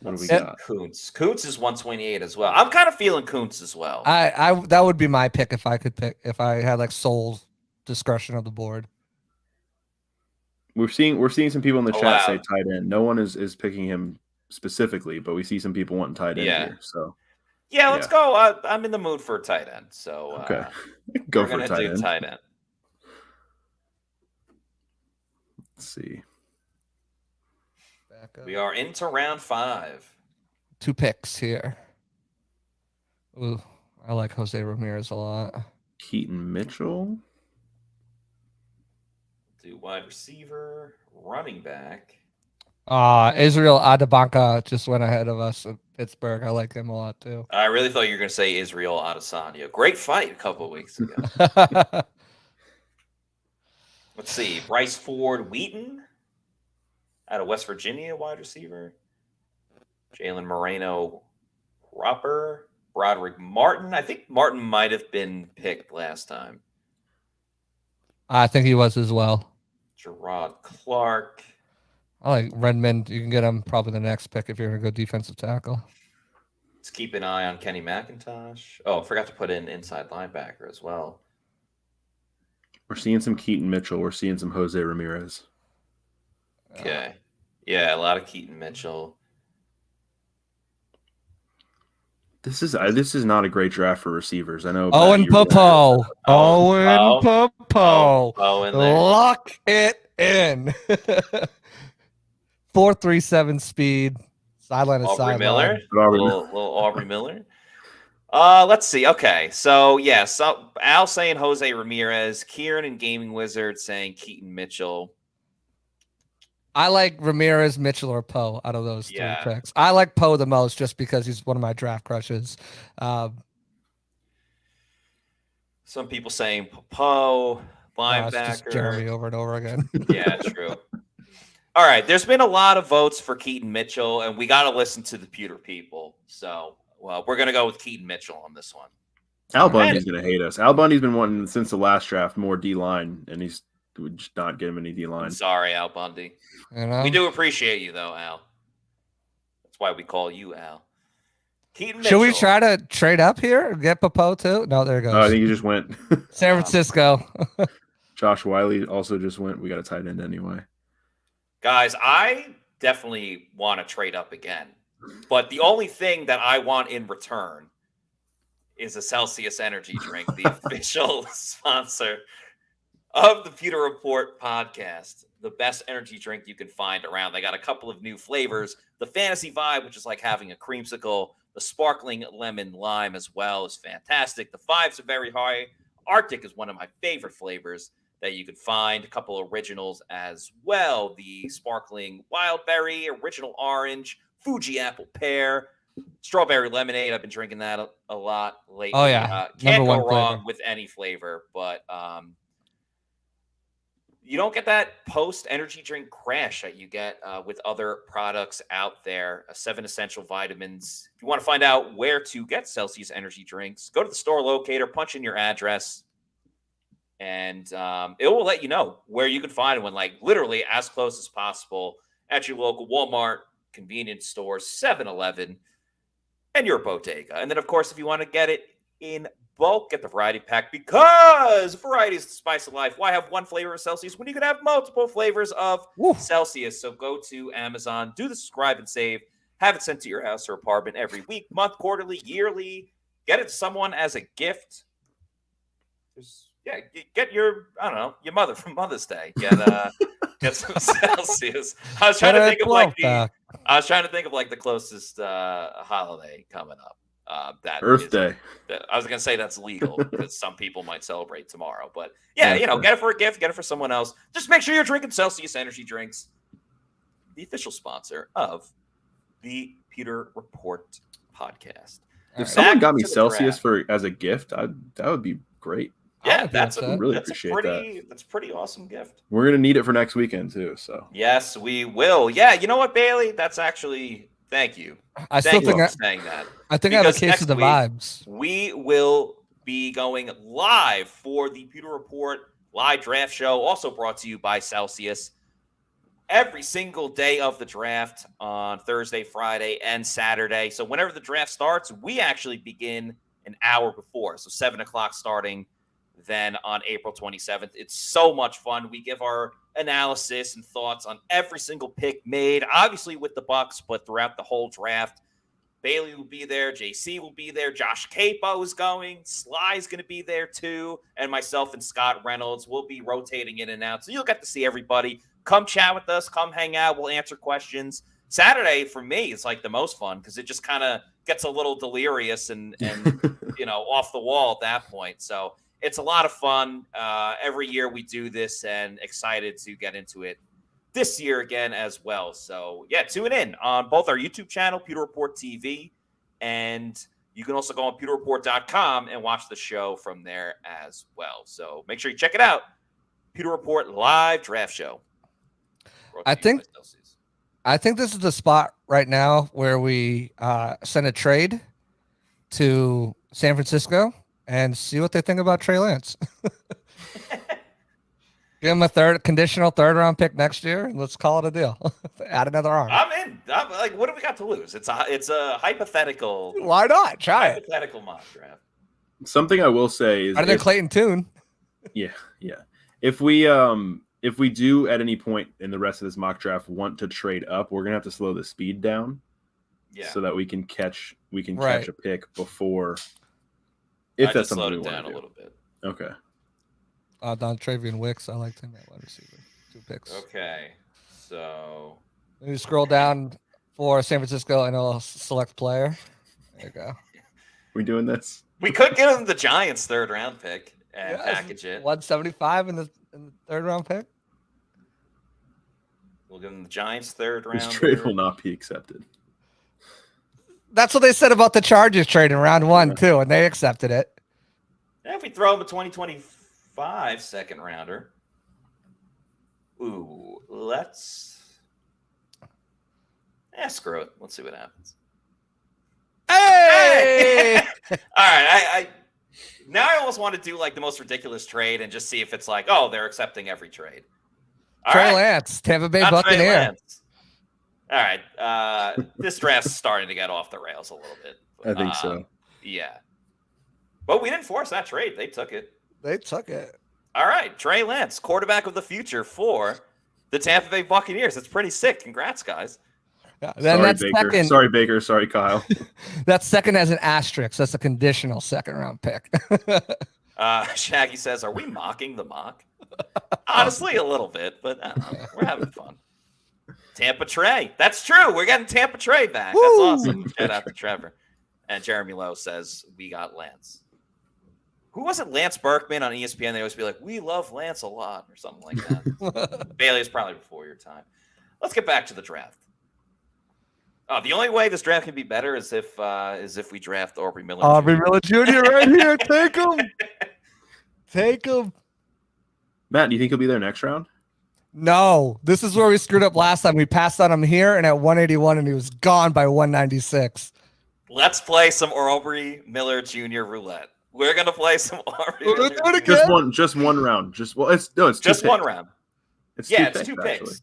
What do we got? Kuntz is 128 as well. I'm kind of feeling Kuntz as well. I that would be my pick if I could pick if I had like sole discretion of the board. We're seeing some people in the chat say Allowed. tight end. No one is picking him specifically, but we see some people wanting tight end Yeah. here. So Yeah, let's go. I'm in the mood for a tight end. So okay, go we're for gonna tight do end. tight end. Let's see. Back up. We are into round 5. 2 picks here. Ooh, I like Jose Ramirez a lot. Keaton Mitchell. Do wide receiver, running back. Israel Adebanka just went ahead of us in Pittsburgh. I like him a lot too. I really thought you were going to say Israel Adesanya. Great fight a couple of weeks ago. Let's see. Bryce Ford Wheaton out of West Virginia, wide receiver. Jalen Moreno Cropper. Broderick Martin. I think Martin might have been picked last time. I think he was as well. Gerard Clark. I like Redmond. You can get him probably the next pick if you're going to go defensive tackle. Let's keep an eye on Kenny McIntosh. Oh, forgot to put in inside linebacker as well. We're seeing some Keaton Mitchell. We're seeing some Jose Ramirez. Okay. Yeah, a lot of Keaton Mitchell. This is not a great draft for receivers. I know. Owen Popo. Owen Popo. Oh, in there. Lock it in. 4.37 speed. Sideline to Aubrey sideline. Miller. Aubrey Little Aubrey Miller. Let's see. Okay. So, yeah. So Al saying Jose Ramirez. Kieran and Gaming Wizard saying Keaton Mitchell. I like Ramirez, Mitchell, or Poe out of those 3 Yeah. picks. I like Poe the most just because he's one of my draft crushes. Some people saying Poe, It's just linebacker. Jeremy over and over again. Yeah, true. All right. There's been a lot of votes for Keaton Mitchell, and we got to listen to the Pewter people. So, well, we're going to go with Keaton Mitchell on this one. Al Bundy's going to hate us. Al Bundy's been wanting since the last draft more D-line, and he's just not getting any D-line. I'm sorry, Al Bundy. You know? We do appreciate you, though, Al. That's why we call you Al. Keaton Should we Mitchell. try to trade up here? Get Popo too? No, there it goes. I think he just went. San Francisco. Josh Wiley also just went. We got a tight end anyway. Guys, I definitely want to trade up again. But the only thing that I want in return is a Celsius energy drink, the official sponsor of the Pewter Report podcast. The best energy drink you can find around. They got a couple of new flavors. The Fantasy Vibe, which is like having a creamsicle. The Sparkling Lemon Lime as well is fantastic. The Fives are very high. Arctic is one of my favorite flavors that you could find. A couple originals as well. The Sparkling Wild Berry, Original Orange, Fuji Apple Pear, Strawberry Lemonade. I've been drinking that a lot lately. Oh, yeah. Can't Number go one wrong flavor. with any flavor, but you don't get that post-energy drink crash that you get with other products out there. 7 essential vitamins. If you want to find out where to get Celsius energy drinks, go to the store locator, punch in your address, and it will let you know where you can find one, like literally as close as possible at your local Walmart, convenience store, 7-Eleven, and your bodega. And then, of course, if you want to get it in bulk, get the variety pack, because variety is the spice of life. Why have one flavor of Celsius when you can have multiple flavors of Celsius? So go to Amazon, do the subscribe and save, have it sent to your house or apartment every week, month, quarterly, yearly. Get it to someone as a gift. Get your, I don't know, your mother for Mother's Day. Get some Celsius. I was trying to think of like the closest holiday coming up. That Earth Day. I was gonna say that's legal because some people might celebrate tomorrow. But yeah, get it for a gift, get it for someone else. Just make sure you're drinking Celsius energy drinks, the official sponsor of the Pewter Report podcast. If someone got me Celsius as a gift, that would be great. Yeah, that's a pretty awesome gift. We're gonna need it for next weekend too. So yes, we will. Yeah, you know what, Bailey? That's actually thank you. I still think saying that. I think I have a case of the vibes. We will be going live for the Pewter Report live draft show, also brought to you by Celsius. Every single day of the draft on Thursday, Friday, and Saturday. So whenever the draft starts, we actually begin an hour before. So 7 o'clock starting then on April 27th. It's so much fun. We give our analysis and thoughts on every single pick made, obviously with the Bucs, but throughout the whole draft. Bailey will be there. JC will be there. Josh Capo is going. Sly's going to be there too. And myself and Scott Reynolds will be rotating in and out. So you'll get to see everybody. Come chat with us. Come hang out. We'll answer questions. Saturday, for me, is like the most fun because it just kind of gets a little delirious and off the wall at that point. So it's a lot of fun. Every year we do this and excited to get into it this year again as well. So yeah, tune in on both our YouTube channel, Pewter Report TV, and you can also go on pewterreport.com and watch the show from there as well. So make sure you check it out. Pewter Report live draft show. I think this is the spot right now where we send a trade to San Francisco and see what they think about Trey Lance. Give him a conditional third round pick next year, and let's call it a deal. Add another arm. I'm in. I'm like, what do we got to lose? It's a hypothetical. Why not? Try it. Hypothetical mock draft. Something I will say is better than Clayton Tune. Yeah. If we do at any point in the rest of this mock draft want to trade up, we're gonna have to slow the speed down. Yeah. So that we can catch a pick before. If that's something we want to do. Down a little bit. Okay. Don Travian Wicks. I liked him at wide receiver. 2 picks. Okay. So you scroll down for San Francisco and I'll select player. There you go. We doing this? We could give him the Giants' third round pick and package it. 175 in the third round pick. We'll give him the Giants' third round. This trade will not be accepted. That's what they said about the Chargers trade in round 1 too, and they accepted it. Yeah, if we throw him a 2025 second rounder. Ooh, screw it. Let's see what happens. Hey! All right, now I almost want to do like the most ridiculous trade and just see if it's like, oh, they're accepting every trade. Trey Lance, Tampa Bay Buccaneers. All right, this draft's starting to get off the rails a little bit. I think so. Yeah. But we didn't force that trade. They took it. They took it. All right. Trey Lance, quarterback of the future for the Tampa Bay Buccaneers. It's pretty sick. Congrats, guys. Yeah, then Sorry, that's Baker. second. Sorry, Baker. Sorry, Kyle. That second has an asterisk. That's a conditional second round pick. Shaggy says, are we mocking the mock? Honestly, a little bit, but I don't know. We're having fun. Tampa Trey. That's true. We're getting Tampa Trey back. That's awesome. Shout out to Trevor. And Jeremy Lowe says, we got Lance. Who was it? Lance Berkman on ESPN. They always be like, we love Lance a lot or something like that. Bailey is probably before your time. Let's get back to the draft. The only way this draft can be better is if we draft Aubrey Miller. Aubrey Miller Jr. right here. Take him. Take him. Matt, do you think he'll be there next round? No, this is where we screwed up last time. We passed on him here and at 181, and he was gone by 196. Let's play some Aubrey Miller Jr. roulette. We're gonna play some Aubrey Miller. Just one round. It's just one round. It's two picks.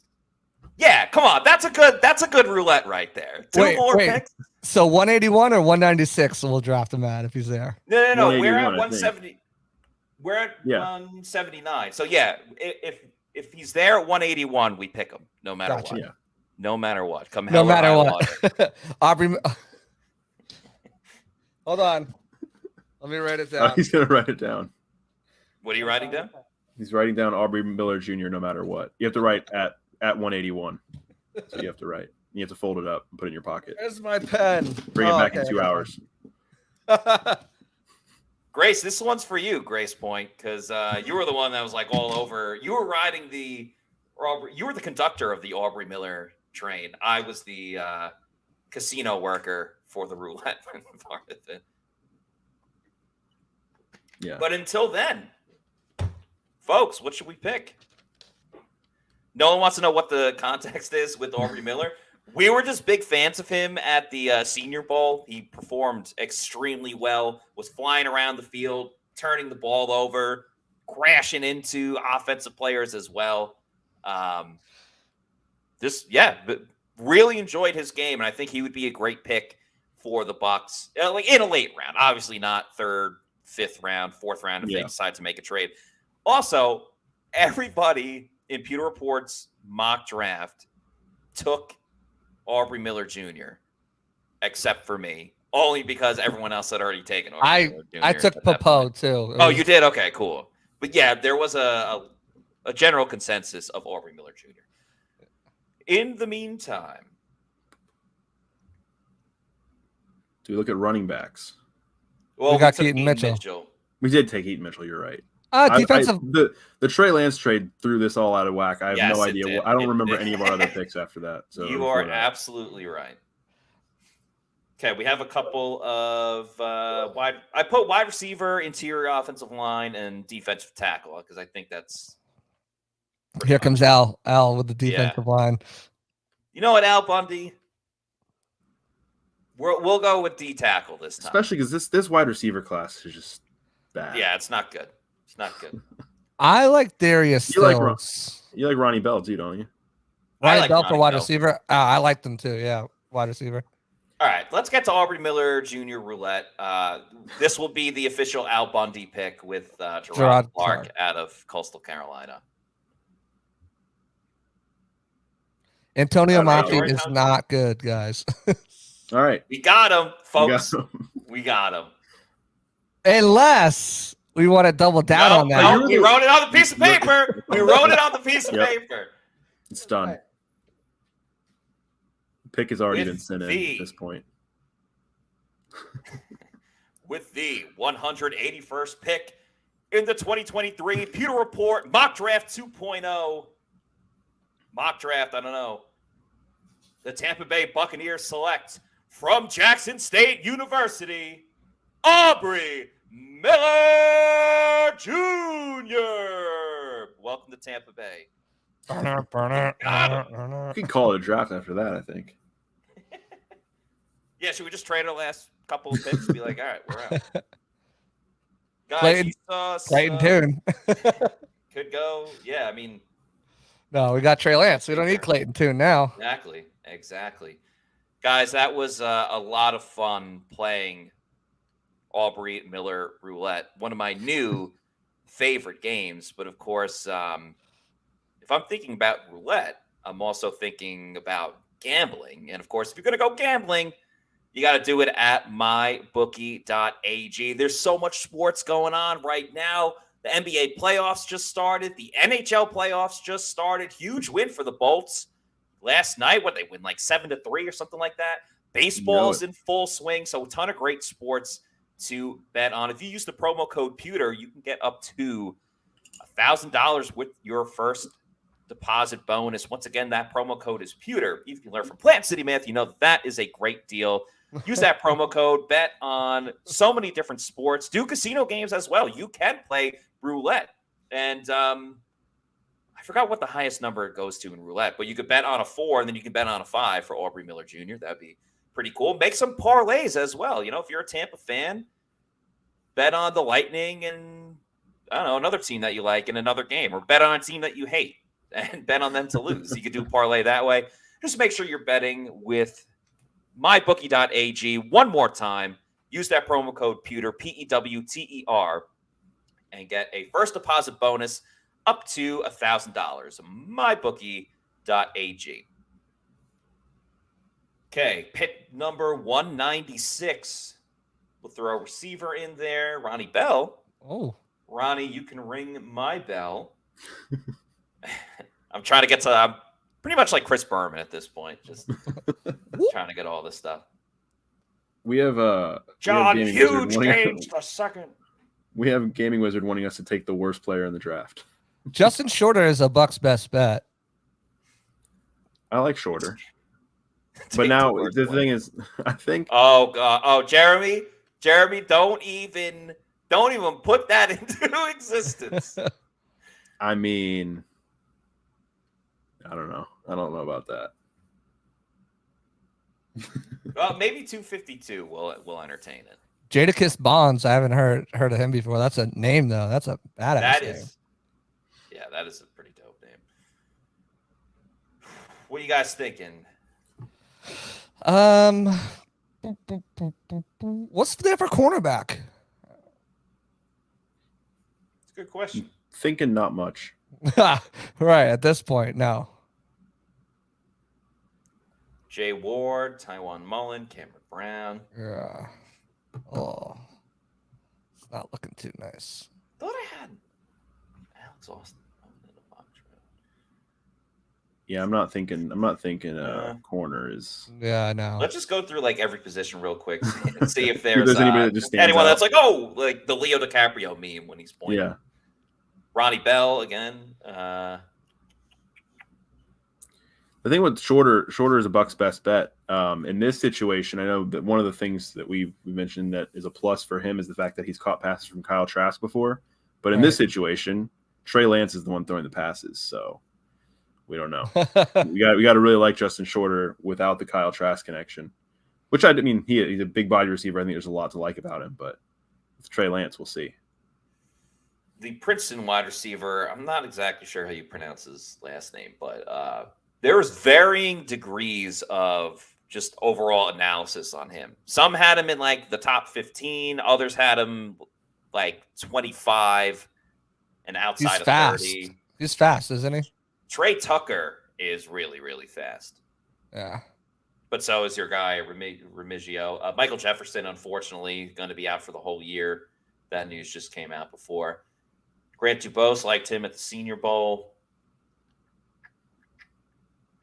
Yeah, come on. That's a good roulette right there. Two more picks. So 181 or 196 we'll draft him at if he's there. No. We're at 170. We're at 179. So yeah, if he's there at 181, we pick him no matter what. Yeah. No matter what. No matter what. Aubrey. Hold on. Let me write it down. He's gonna write it down. What are you writing down? He's writing down Aubrey Miller Jr. no matter what. You have to write at 181. So you have to write. You have to fold it up and put it in your pocket. Where's my pen? Bring it back in 2 hours. Grace, this one's for you, Grace Point, because you were the one that was like all over. You were riding you were the conductor of the Aubrey Miller train. I was the casino worker for the roulette part of it. Yeah. But until then, folks, what should we pick? No one wants to know what the context is with Aubrey Miller. We were just big fans of him at the Senior Bowl. He performed extremely well, was flying around the field, turning the ball over, crashing into offensive players as well. Really enjoyed his game, and I think he would be a great pick for the Bucs, like in a late round. Obviously not third, fifth round, fourth round if they decide to make a trade. Also, everybody in Pewter Report's mock draft took Aubrey Miller Jr., except for me, only because everyone else had already taken Aubrey Miller Jr. I took Popo too. Oh, you did? Okay, cool. But yeah, there was a general consensus of Aubrey Miller Jr. In the meantime, do we look at running backs? Well, we got Keaton Mitchell. We did take Keaton Mitchell. You're right. Defensive. The Trey Lance trade threw this all out of whack. I have no idea. I don't remember any of our other picks after that. So you are absolutely right. Okay, we have a couple of wide. I put wide receiver, interior offensive line, and defensive tackle because I think that's. Here comes Al with the defensive line. You know what, Al Bundy? We'll go with D tackle this time, especially because this wide receiver class is just bad. Yeah, it's not good. It's not good. I like Darius. You like Ronnie Bell too, don't you? Ronnie Bell for wide receiver. I like them too. Yeah, wide receiver. All right, let's get to Aubrey Miller Jr. roulette. This will be the official Al Bundy pick with Gerard Clark out of Coastal Carolina. Antonio Monty is not good, guys. All right. We got him, folks. We got him. Unless we want to double down on that. No, we wrote it on the piece of paper. We wrote it on the piece of paper. It's done. Right. The pick has already been sent in at this point. With the 181st pick in the 2023 Pewter Report Mock Draft 2.0. Mock draft, I don't know. The Tampa Bay Buccaneers select from Jackson State University, Aubrey Miller Jr. Welcome to Tampa Bay. You can call it a draft after that, I think. Yeah, should we just trade our last couple of picks and be like, all right, we're out? Guys, Clayton Tune. Could go. Yeah, I mean. No, we got Trey Lance. We don't need Clayton Tune now. Exactly. Guys, that was a lot of fun playing Aubrey Miller Roulette, one of my new favorite games. But of course, if I'm thinking about roulette, I'm also thinking about gambling. And of course, if you're going to go gambling, you got to do it at mybookie.ag. There's so much sports going on right now. The NBA playoffs just started. The NHL playoffs just started. Huge win for the Bolts last night. What, they win like 7-3 or something like that? Baseball's in full swing. So a ton of great sports to bet on. If you use the promo code Pewter, you can get up to $1,000 with your first deposit bonus. Once again, that promo code is Pewter. If you learn from Plant City Math, you know that is a great deal. Use that promo code, bet on so many different sports, do casino games as well. You can play roulette. And I forgot what the highest number it goes to in roulette, but you could bet on a 4 and then you can bet on a 5 for Aubrey Miller Jr. That'd be pretty cool. Make some parlays as well. You know, if you're a Tampa fan, bet on the Lightning and, I don't know, another team that you like in another game, or bet on a team that you hate and bet on them to lose. You could do parlay that way. Just make sure you're betting with mybookie.ag. One more time, use that promo code Pewter, Pewter, and get a first deposit bonus up to $1,000. Mybookie.ag. Okay, pit number 196. We'll throw a receiver in there. Ronnie Bell. Oh, Ronnie, you can ring my bell. I'm trying to get to. I'm pretty much like Chris Berman at this point, just trying to get all this stuff. We have John Hughes changed the second. We have Gaming Wizard wanting us to take the worst player in the draft. Justin Shorter is a Bucs best bet. I like Shorter, but now the thing is, I think. Oh God! Oh, Jeremy, don't even put that into existence. I mean, I don't know. I don't know about that. Well, maybe 252 will entertain it. Jadakiss Bonds, I haven't heard of him before. That's a name though. That's a badass name. Yeah, that is a pretty dope name. What are you guys thinking? What's there for cornerback? It's a good question. Thinking not much. Right at this point, no. Jay Ward, Tywan Mullen, Cameron Brown. Yeah. Oh, it's not looking too nice. Thought I had Alex Austin in the box. Yeah, I'm not thinking. Corner is. Yeah, I know. Let's just go through like every position real quick and see if there's anybody that just anyone out. that's like, oh, like the Leo DiCaprio meme when he's pointing. Yeah. Ronnie Bell again. The thing with Shorter is a Bucs best bet. In this situation, I know that one of the things that we mentioned that is a plus for him is the fact that he's caught passes from Kyle Trask before. But in this situation, Trey Lance is the one throwing the passes, so we don't know. we got to really like Justin Shorter without the Kyle Trask connection. Which I mean, he's a big body receiver. I think there's a lot to like about him, but with Trey Lance, we'll see. The Princeton wide receiver, I'm not exactly sure how you pronounce his last name, but there's varying degrees of just overall analysis on him. Some had him in like the top 15. Others had him like 25 and outside of 30. He's fast, isn't he? Trey Tucker is really, really fast. Yeah. But so is your guy, Remigio. Michael Jefferson, unfortunately, going to be out for the whole year. That news just came out before. Grant Dubose liked him at the Senior Bowl.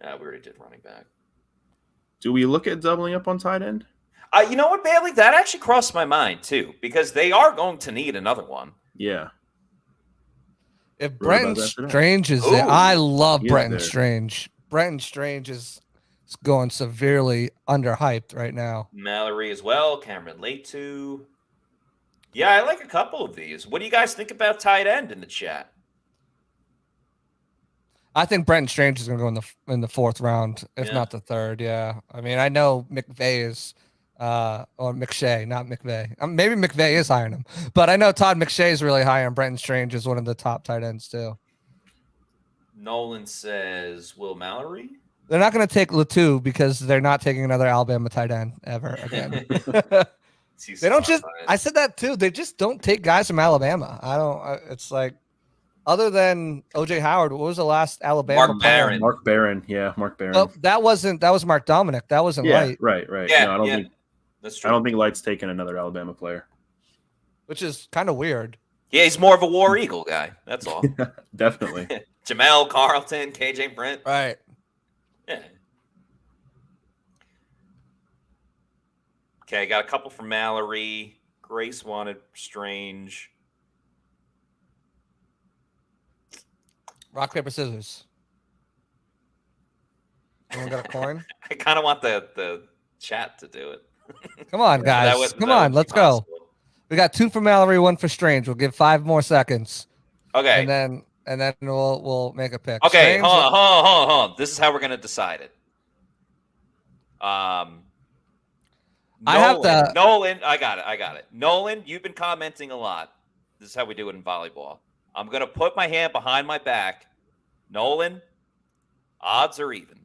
We already did running back. Do we look at doubling up on tight end? You know what, Bailey? That actually crossed my mind, too, because they are going to need another one. Yeah. If Brenton Strange is there, I love Brenton Strange. Brenton Strange is going severely underhyped right now. Mallory as well. Cameron Letu. Yeah, I like a couple of these. What do you guys think about tight end in the chat? I think Brenton Strange is going to go in the fourth round, if not the third. Yeah, I mean, I know McVay is, or McShay, not McVay. Maybe McVay is higher than him, but I know Todd McShay is really high on Brenton Strange as one of the top tight ends too. Nolan says Will Mallory. They're not going to take Latu because they're not taking another Alabama tight end ever again. They don't just. I said that too. They just don't take guys from Alabama. I don't. It's like, other than OJ Howard, what was the last Alabama Mark player? Barron. Mark Barron. Yeah, Mark Barron. Well, that was Mark Dominic. That wasn't Light. Right. Yeah, no, I don't think that's true. I don't think Light's taking another Alabama player. Which is kind of weird. Yeah, he's more of a War Eagle guy. That's all. Definitely. Jamel Carlton, KJ Brent. Right. Yeah. Okay, got a couple from Mallory. Grace wanted Strange. Rock, paper, scissors. Anyone got a coin? I kind of want the chat to do it. Come on, guys. Come on, let's go. We got 2 for Mallory, 1 for Strange. We'll give 5 more seconds. Okay. And then we'll make a pick. Okay, Strange, hold on. This is how we're gonna decide it. I have to. Nolan, I got it. Nolan, you've been commenting a lot. This is how we do it in volleyball. I'm gonna put my hand behind my back. Nolan, odds are even.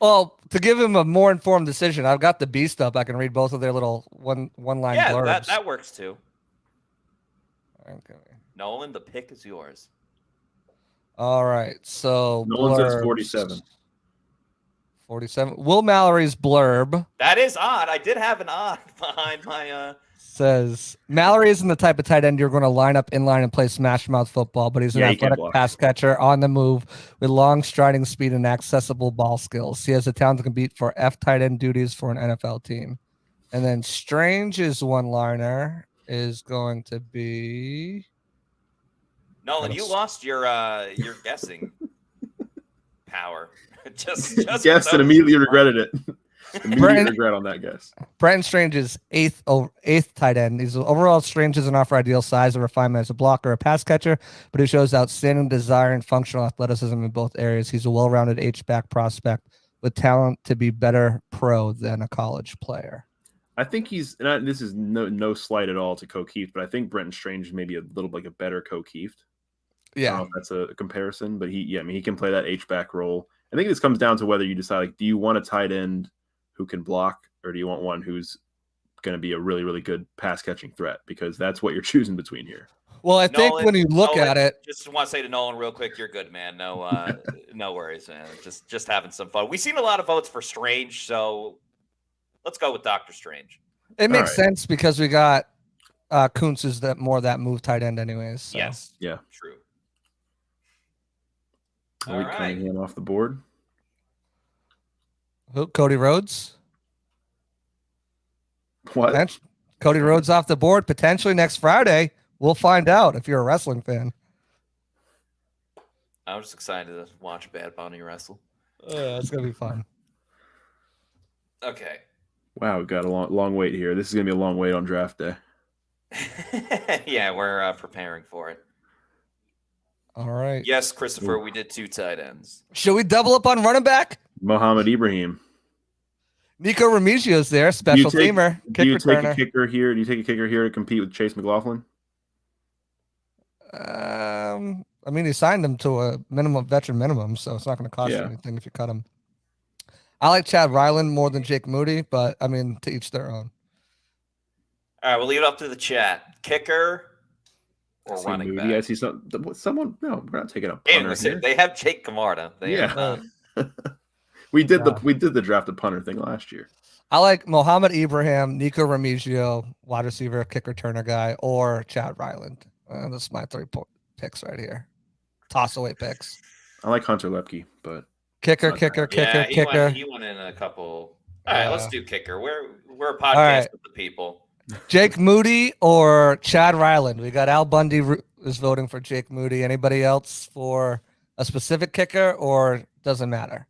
Well, to give him a more informed decision, I've got the beast up. I can read both of their little one line blurbs. Yeah, that works too. Okay. Nolan, the pick is yours. All right. So Nolan says 47. 47. Will Mallory's blurb That is odd. I did have an odd behind my says Mallory isn't the type of tight end you're going to line up in line and play smash mouth football, but he's an athletic pass catcher on the move with long striding speed and accessible ball skills. He has the talent to compete for F tight end duties for an NFL team. And then Strange's one-liner is going to be Nolan, you lost your guessing power. just guessed and immediately regretted it. Immediate regret on that guess. Brenton Strange is eighth tight end. He's overall Strange doesn't offer ideal size or refinement as a blocker or a pass catcher, but he shows outstanding desire and functional athleticism in both areas. He's a well-rounded H-back prospect with talent to be better pro than a college player. I think he's, and this is no slight at all to Keith, but I think Brenton Strange is maybe a little like a better Keith. Yeah, I don't know if that's a comparison, but he can play that H-back role. I think this comes down to whether you decide, like, do you want a tight end who can block, or do you want one who's going to be a really, really good pass catching threat? Because that's what you're choosing between here. Well, I think when you look at it, just want to say to Nolan real quick, you're good, man. No, no worries, man. Just having some fun. We've seen a lot of votes for Strange, so let's go with Dr. Strange. It makes sense because we got Kuntz is that move tight end anyways. So. Yes. Yeah. True. Malik Cunningham off the board. Who? Cody Rhodes. What? Cody Rhodes off the board potentially next Friday. We'll find out if you're a wrestling fan. I'm just excited to watch Bad Bunny wrestle. It's gonna be fun. Okay. Wow, we've got a long wait here. This is gonna be a long wait on draft day. Yeah, we're preparing for it. All right. Yes, Christopher, we did 2 tight ends. Should we double up on running back? Mohamed Ibrahim. Nico Remigio's there, special teamer. Do you take a kicker here? Do you take a kicker here to compete with Chase McLaughlin? I mean, he signed him to a veteran minimum, so it's not going to cost you anything if you cut him. I like Chad Ryland more than Jake Moody, but I mean, to each their own. All right, we'll leave it up to the chat. Kicker or running Moody. back? I see someone. No, we're not taking a punter here. They have Jake Camarda. We did the draft a punter thing last year. I like Mohamed Ibrahim, Nico Remigio, wide receiver, kick returner guy, or Chad Ryland. That's my 3 picks right here. Toss away picks. I like Hunter Lepke, but kicker. He went in a couple. All right, let's do kicker. We're a podcast with the people. Jake Moody or Chad Ryland? We got Al Bundy is voting for Jake Moody. Anybody else for a specific kicker, or doesn't matter?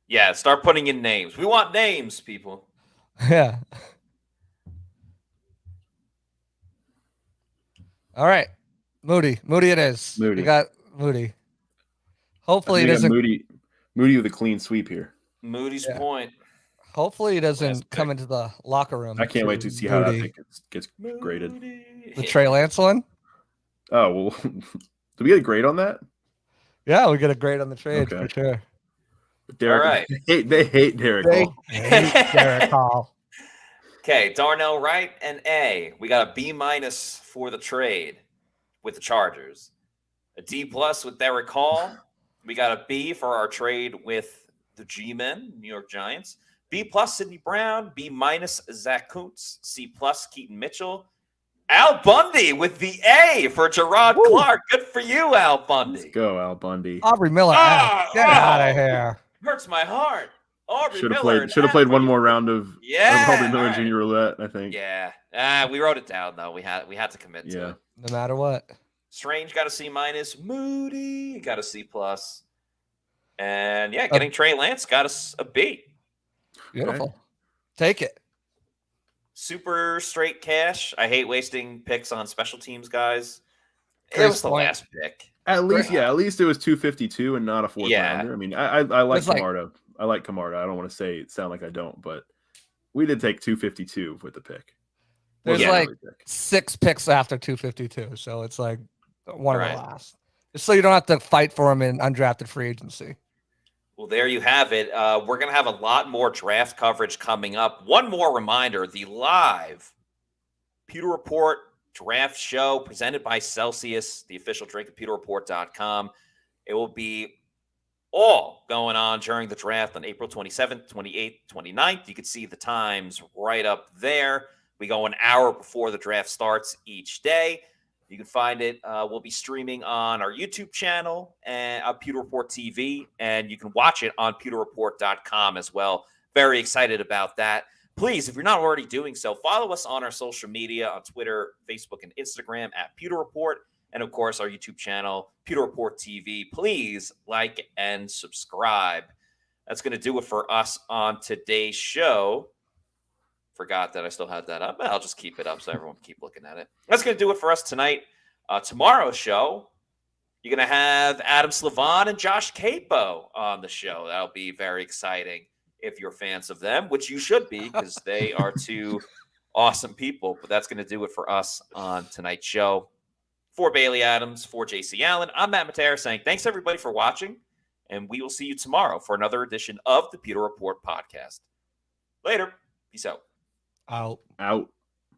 Yeah, start putting in names. We want names, people. Yeah. All right. Moody it is. Moody. We got Moody. Hopefully he doesn't. Moody with a clean sweep here. Moody's point. Hopefully he doesn't come into the locker room. I can't wait to see how that pick gets graded. The Trey Lance one? Oh, well, did we get a grade on that? Yeah, we get a grade on the trade Okay. for sure. Derek, All right. they hate Derek They Hall. hate Derek Hall. Okay, Darnell Wright and A. We got a B- for the trade with the Chargers. A D+ with Derek Hall. We got a B for our trade with the G-Men, New York Giants. B+ Sidney Brown. B- Zach Kuntz. C+ Keaton Mitchell. Al Bundy with the A for Gerard Woo. Clark. Good for you, Al Bundy. Let's go, Al Bundy. Aubrey Miller. Get out of here. Hurts my heart. Aubrey Should have Miller. played one more round of Aubrey Miller all right. Jr. roulette, I think. Yeah. We wrote it down though. We had to commit to it. No matter what. Strange got a C-. Moody got a C+. And yeah, getting Trey Lance got us a B. Beautiful. Take it. Super straight cash. I hate wasting picks on special teams guys. It Chris was the Point. last pick. At least it was 252 and not a fourth rounder. I mean, I like Camarda. I like Camarda. I don't want to sound like I don't, but we did take 252 with the pick. There's 6 picks after 252, so it's like one of the last. Just so you don't have to fight for them in undrafted free agency. Well, there you have it. We're going to have a lot more draft coverage coming up. One more reminder, the live Pewter Report draft show presented by Celsius, the official drink of pewterreport.com. It will be all going on during the draft on April 27th, 28th, 29th. You can see the times right up there. We go an hour before the draft starts each day. You can find it. We'll be streaming on our YouTube channel and Pewter Report TV, and you can watch it on pewterreport.com as well. Very excited about that. Please, if you're not already doing so, follow us on our social media on Twitter, Facebook, and Instagram at Pewter Report, and of course our YouTube channel, Pewter Report TV. Please like and subscribe. That's going to do it for us on today's show. Forgot that I still had that up. I'll just keep it up so everyone can keep looking at it. That's going to do it for us tonight. Tomorrow's show, you're going to have Adam Slavon and Josh Capo on the show. That'll be very exciting if you're fans of them, which you should be because they are two awesome people. But that's going to do it for us on tonight's show. For Bailey Adams, for JC Allen, I'm Matt Matera saying thanks everybody for watching, and we will see you tomorrow for another edition of the Pewter Report podcast. Later. Peace out. Out. Out.